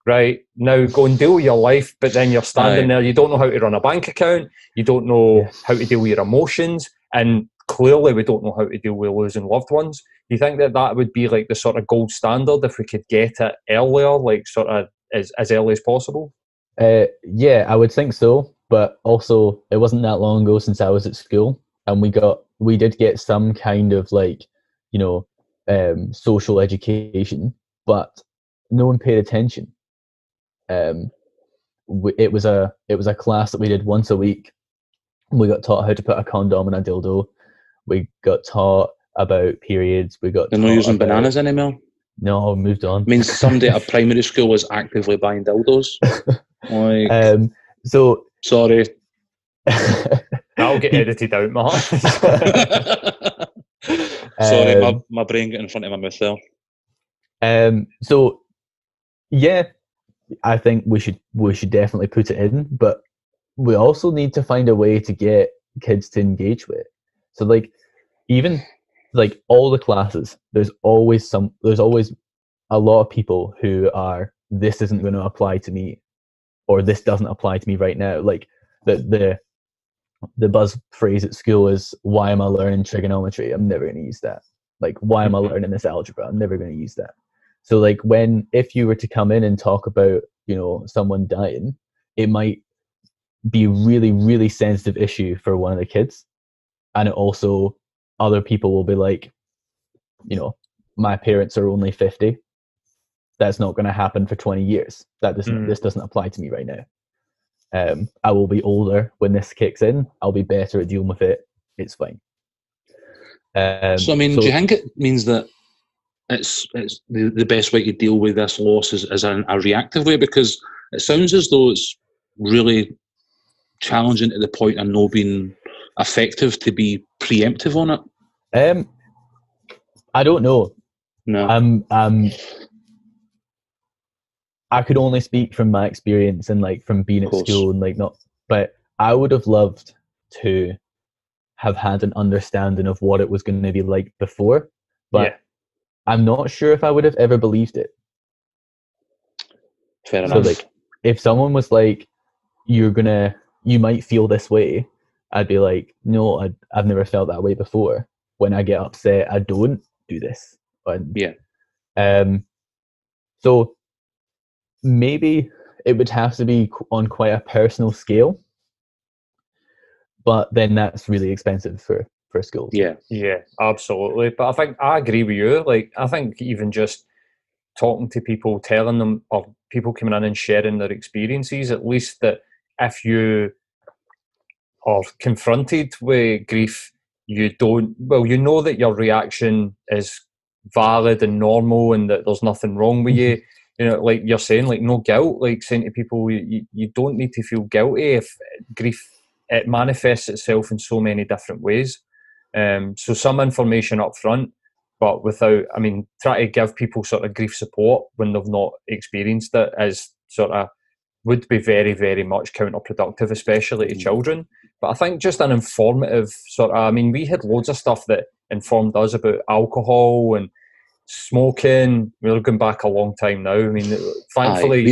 Right, now go and deal with your life, but then you're standing there, you don't know how to run a bank account, you don't know how to deal with your emotions, and clearly we don't know how to deal with losing loved ones. Do you think that would be like the sort of gold standard if we could get it earlier, like sort of as early as possible? Yeah, I would think so, but also it wasn't that long ago since I was at school, and we did get some kind of like, you know, social education, but no one paid attention. It was a class that we did once a week. We got taught how to put a condom in a dildo. We got taught about periods. They're not using bananas anymore. No, moved on. I mean, somebody at a primary school was actively buying dildos. Like, so sorry, that'll get edited out, Mark. Sorry, my brain got in front of my mouth there. So yeah, I think we should definitely put it in, but we also need to find a way to get kids to engage with it. So like, even like all the classes, there's always a lot of people who are, this isn't going to apply to me, or this doesn't apply to me right now. Like the buzz phrase at school is, why am I learning trigonometry? I'm never going to use that. Like, why am I learning this algebra? I'm never going to use that. So like, if you were to come in and talk about, you know, someone dying, it might be a really, really sensitive issue for one of the kids. And it also, other people will be like, you know, my parents are only 50. That's not going to happen for 20 years. This doesn't apply to me right now. I will be older when this kicks in. I'll be better at dealing with it. It's fine. So I mean, do you think it means that it's the best way to deal with this loss is a reactive way? Because it sounds as though it's really challenging to the point of not being effective to be preemptive on it. I don't know. No. I could only speak from my experience and like from being at school and like not, but I would have loved to have had an understanding of what it was going to be like before, but I'm not sure if I would have ever believed it. Fair enough. So like, if someone was like, you might feel this way, I'd be like, no, I've never felt that way before. When I get upset, I don't do this. So maybe it would have to be on quite a personal scale, but then that's really expensive for schools. Yeah, absolutely. But I think I agree with you. Like, I think even just talking to people, telling them, or people coming in and sharing their experiences, at least that if you are confronted with grief, you know that your reaction is valid and normal and that there's nothing wrong with you. You know, like you're saying, like no guilt, like saying to people, you don't need to feel guilty if grief, it manifests itself in so many different ways. So some information up front, but without, I mean, try to give people sort of grief support when they've not experienced it is sort of, would be very, very much counterproductive, especially to children. But I think just an informative sort of, I mean, we had loads of stuff that informed us about alcohol and smoking. We're going back a long time now. I mean, thankfully,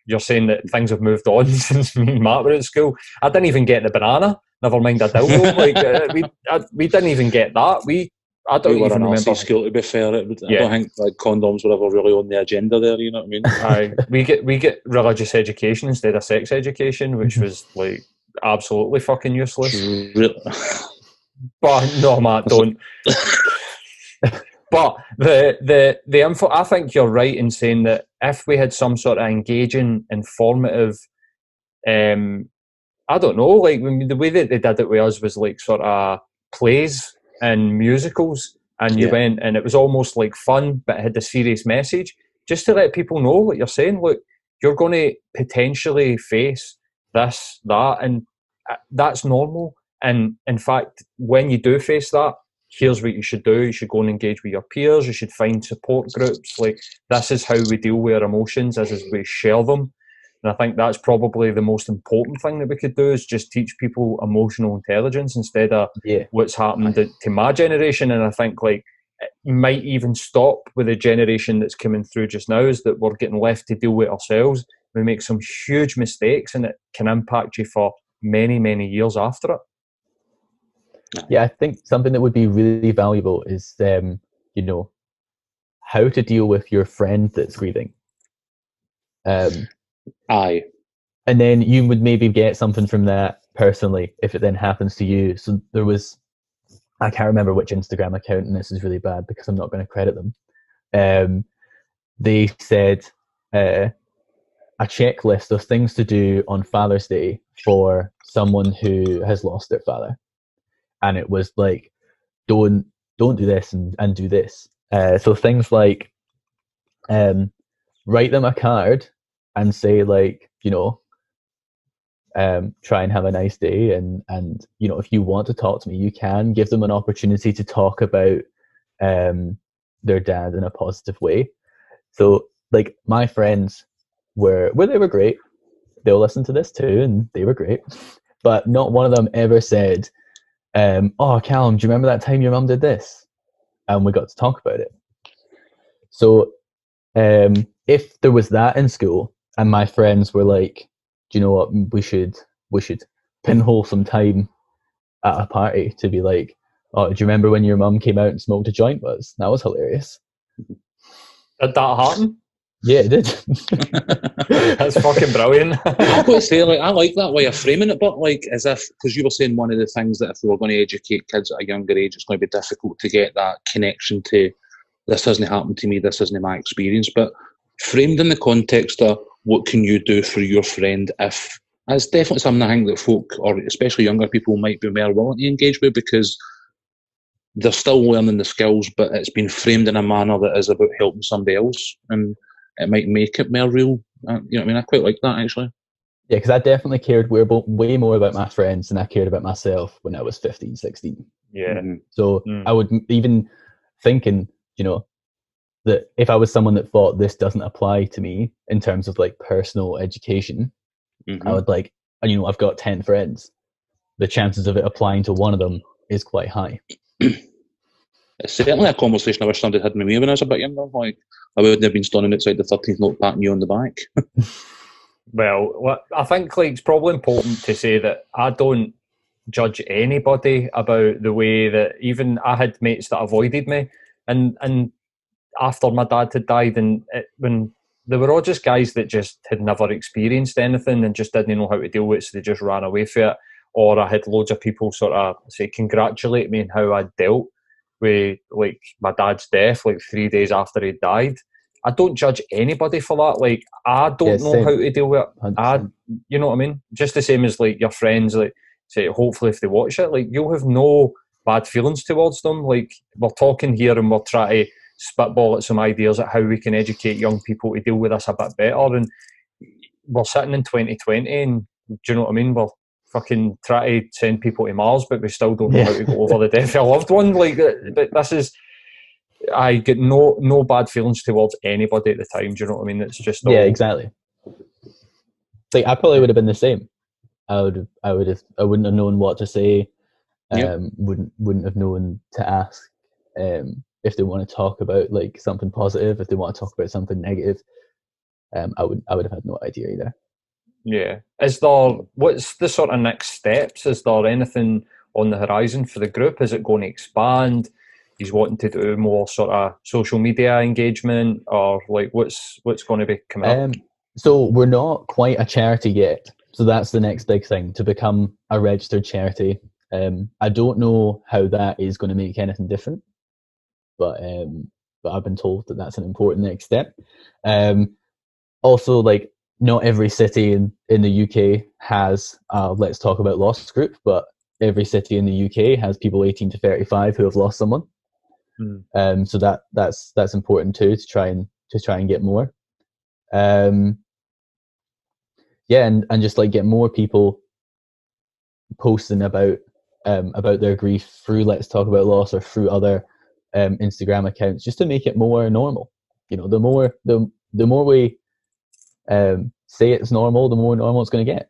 you're saying that things have moved on since me and Matt were at school. I didn't even get the banana, never mind a dildo. We didn't even get that. I don't even remember. School, to be fair. I don't think like condoms were ever really on the agenda there. You know what I mean? we get religious education instead of sex education, which was like absolutely fucking useless. But no, Matt, don't. But the info, I think you're right in saying that if we had some sort of engaging, informative, I don't know, like the way that they did it with us was like sort of plays and musicals, and you went and it was almost like fun, but it had a serious message, just to let people know what you're saying. Look, you're going to potentially face this, that, and that's normal. And in fact, when you do face that, here's what you should do. You should go and engage with your peers. You should find support groups. Like, this is how we deal with our emotions, as we share them. And I think that's probably the most important thing that we could do, is just teach people emotional intelligence instead of what's happened to my generation. And I think like it might even stop with the generation that's coming through just now, is that we're getting left to deal with ourselves. We make some huge mistakes and it can impact you for many, many years after it. Yeah, I think something that would be really valuable is, you know, how to deal with your friend that's grieving. Aye. And then you would maybe get something from that personally if it then happens to you. So there was, I can't remember which Instagram account, and this is really bad because I'm not going to credit them. They said a checklist of things to do on Father's Day for someone who has lost their father. And it was like, don't do this and do this. So things like write them a card and say, like, you know, try and have a nice day, and you know, if you want to talk to me, you can. Give them an opportunity to talk about their dad in a positive way. So like my friends were great. They'll listen to this too, and they were great. But not one of them ever said, oh, Callum, do you remember that time your mum did this? And we got to talk about it. So if there was that in school and my friends were like, do you know what, we should pinhole some time at a party to be like, oh, do you remember when your mum came out and smoked a joint with us? That was hilarious. Did that happen? Yeah, it did. That's fucking brilliant. I've got to say, like, I like that way of framing it, but like, as if, because you were saying one of the things that if we were going to educate kids at a younger age, it's going to be difficult to get that connection to, this hasn't happened to me, this isn't my experience, but framed in the context of what can you do for your friend, if that's definitely something I think that folk, or especially younger people, might be more willing to engage with, because they're still learning the skills, but it's been framed in a manner that is about helping somebody else, and it might make it more real. You know what I mean? I quite like that, actually. Yeah, because I definitely cared way more about my friends than I cared about myself when I was 15, 16. Yeah. Mm-hmm. So I would even thinking, you know, that if I was someone that thought this doesn't apply to me in terms of like personal education, I would like, you know, I've got 10 friends. The chances of it applying to one of them is quite high. It's certainly a conversation I wish somebody had with me when I was a bit younger. Like, I wouldn't have been standing outside the 13th note patting you on the back. Well, I think like it's probably important to say that I don't judge anybody about the way that, even I had mates that avoided me, and after my dad had died, and when they were all just guys that just had never experienced anything and just didn't know how to deal with it, so they just ran away from it. Or I had loads of people sort of say congratulate me on how I dealt with like my dad's death, like 3 days after he died. I don't judge anybody for that. Like, I don't know how to deal with it. You know what I mean? Just the same as like your friends, like say, hopefully if they watch it, like you'll have no bad feelings towards them. Like, we're talking here and we're trying to spitball at some ideas at how we can educate young people to deal with this a bit better. And we're sitting in 2020 and do you know what I mean? We're fucking try to send people to Mars, but we still don't know how to go over the death of a loved one. Like, but this is, I get no bad feelings towards anybody at the time. Do you know what I mean? It's just all, yeah, exactly. Like I probably would have been the same. I wouldn't have known what to say. Wouldn't have known to ask if they want to talk about like something positive, if they want to talk about something negative. I would have had no idea either. Yeah. What's the sort of next steps? Is there anything on the horizon for the group? Is it going to expand? He's wanting to do more sort of social media engagement, or like what's going to be coming up? So we're not quite a charity yet. So that's the next big thing, to become a registered charity. I don't know how that is going to make anything different, but I've been told that that's an important next step. Also, like, not every city in the UK has a Let's Talk About Loss group, but every city in the UK has people 18 to 35 who have lost someone. So that's important too, to try and get more. Yeah, and just like get more people posting about their grief through Let's Talk About Loss or through other Instagram accounts, just to make it more normal. You know, the more we say it's normal, the more normal it's going to get.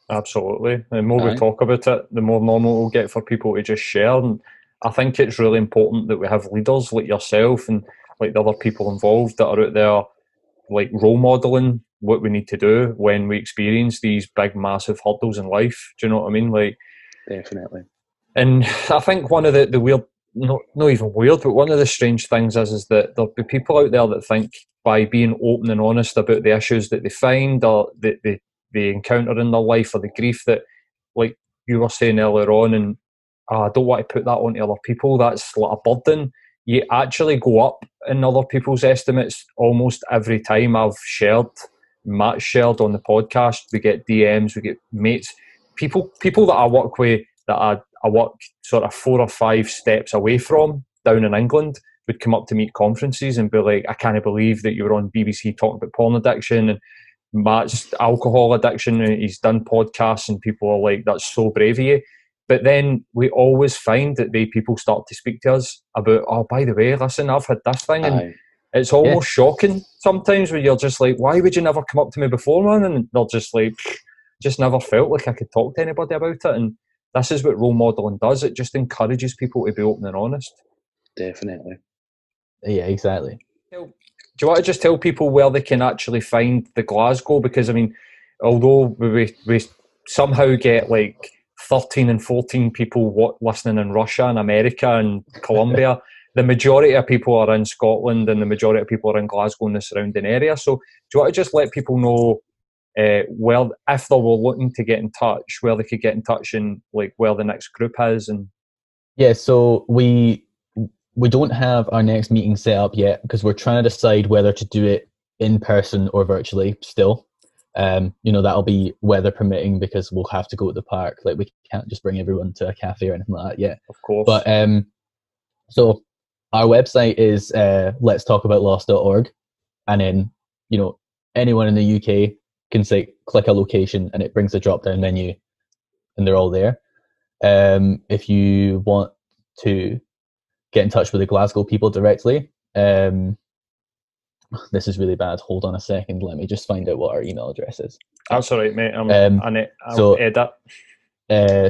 Absolutely. The more we talk about it, the more normal it will get for people to just share. And I think it's really important that we have leaders like yourself and like the other people involved that are out there, like role modelling what we need to do when we experience these big, massive hurdles in life. Do you know what I mean? Like, definitely. And I think one of the weird, not even weird, but one of the strange things is that there'll be people out there that think by being open and honest about the issues that they find or that they encounter in their life or the grief that, like you were saying earlier on, and I don't want to put that onto other people, that's like a burden. You actually go up in other people's estimates almost every time I've shared, Matt shared on the podcast. We get DMs, we get mates, people that I work with, that I work sort of 4 or 5 steps away from down in England, would come up to me at conferences and be like, I can't believe that you were on BBC talking about porn addiction and Matt's alcohol addiction, and he's done podcasts, and people are like, that's so brave of you. But then we always find that people start to speak to us about, oh, by the way, listen, I've had this thing. And it's almost shocking sometimes when you're just like, why would you never come up to me before, man? And they're just like, just never felt like I could talk to anybody about it. And this is what role modelling does. It just encourages people to be open and honest. Definitely. Yeah, exactly. Do you want to just tell people where they can actually find the Glasgow? Because, I mean, although we somehow get like 13 and 14 people listening in Russia and America and Colombia, the majority of people are in Scotland and the majority of people are in Glasgow and the surrounding area. So do you want to just let people know where, if they were looking to get in touch, where they could get in touch and like where the next group is? And yeah, so we don't have our next meeting set up yet because we're trying to decide whether to do it in person or virtually still. That'll be weather permitting because we'll have to go to the park. Like, we can't just bring everyone to a cafe or anything like that yet. Of course. But so our website is letstalkaboutloss.org, and then anyone in the UK can say click a location and it brings a drop down menu and they're all there. If you want to get in touch with the Glasgow people directly, this is really bad. Hold on a second. Let me just find out what our email address is. That's all right, mate. I'll edit.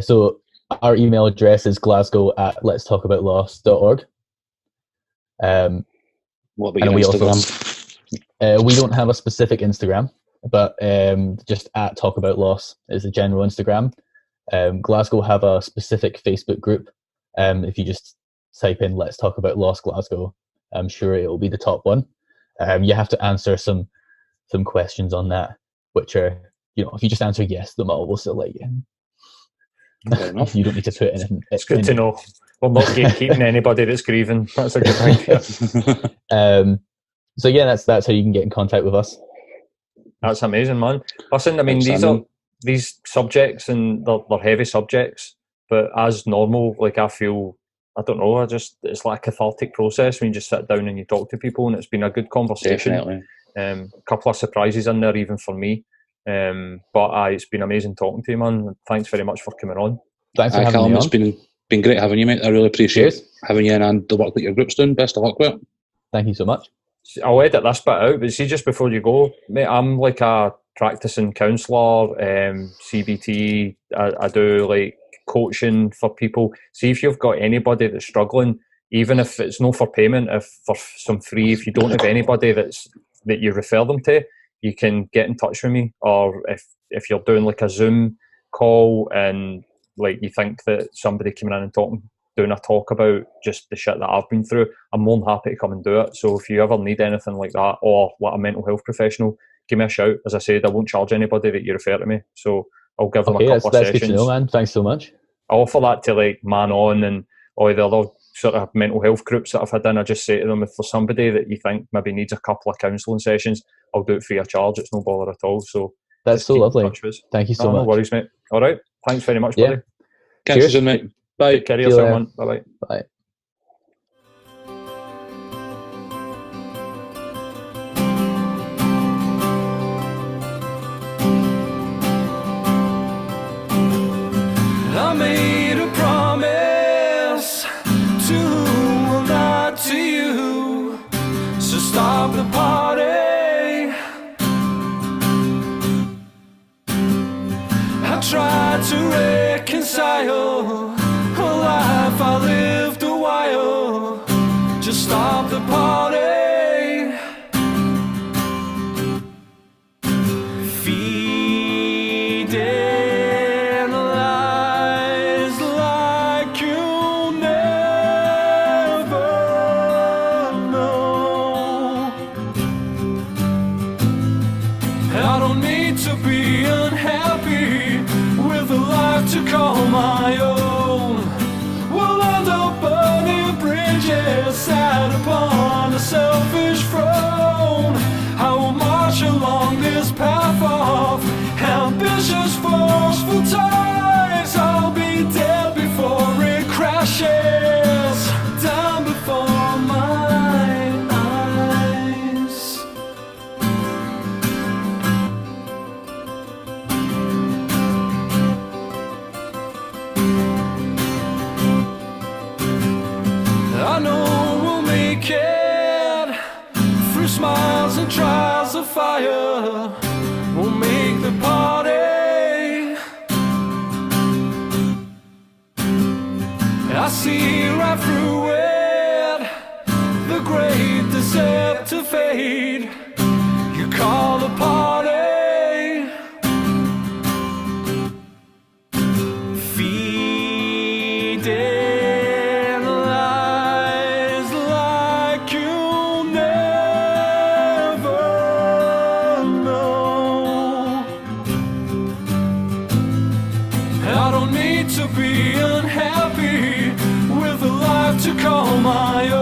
So our email address is glasgow@letstalkaboutloss.org. What about your Instagram? We don't have a specific Instagram, but just @talkaboutloss is a general Instagram. Glasgow have a specific Facebook group. If you just type in Let's Talk About Loss Glasgow, I'm sure it will be the top one. You have to answer some questions on that, which are, if you just answer yes, the model will still let you in. Fair enough. You don't need to put anything. It's good to know. We're not gatekeeping anybody that's grieving. That's a good idea. So yeah, that's how you can get in contact with us. That's amazing, man. Listen, I mean, these subjects, and they're heavy subjects, but as normal, like, I feel, I don't know, it's like a cathartic process when you just sit down and you talk to people, and it's been a good conversation. Definitely. A couple of surprises in there, even for me. But it's been amazing talking to you, man. Thanks very much for coming on. Thanks for having me on. It's been been great having you, mate. I really appreciate Cheers. having you in and the work that your group's doing. Best of luck with it. Thank you so much. I'll edit this bit out, but see, just before you go, mate, I'm like a practicing counsellor, CBT. I do like coaching for people. See if you've got anybody that's struggling, even if it's no for payment, if for some free, if you don't have anybody that you refer them to, you can get in touch with me. Or if you're doing like a Zoom call and like you think that somebody coming in and doing a talk about just the shit that I've been through, I'm more than happy to come and do it. So if you ever need anything like that, or like a mental health professional, give me a shout. As I said, I won't charge anybody that you refer to me. So I'll give them a couple of that's sessions. Good to know, man. Thanks so much. I offer that to like Man On and all the other sort of mental health groups that I've had in. I just say to them, if there's somebody that you think maybe needs a couple of counselling sessions, I'll do it free of charge. It's no bother at all. So that's so lovely. Thank you so much. No worries, mate. All right. Thanks very much, buddy. Catch you soon, mate. Bye. Take care of yourself, man. Bye-bye. Bye. I made a promise to whom will not to you, so stop the party. I tried to reconcile a life I lived a while, just stop the party. To call my own, we'll end up burning bridges sat upon a selfish throne. I will march along this path of ambitious, forceful ties. I'll be dead before it crashes down before my eyes. I know we'll make it through smiles and trials of fire. We'll make the party. I see right through it, the great deceptive fate you call a party. To be unhappy with a life to call my own.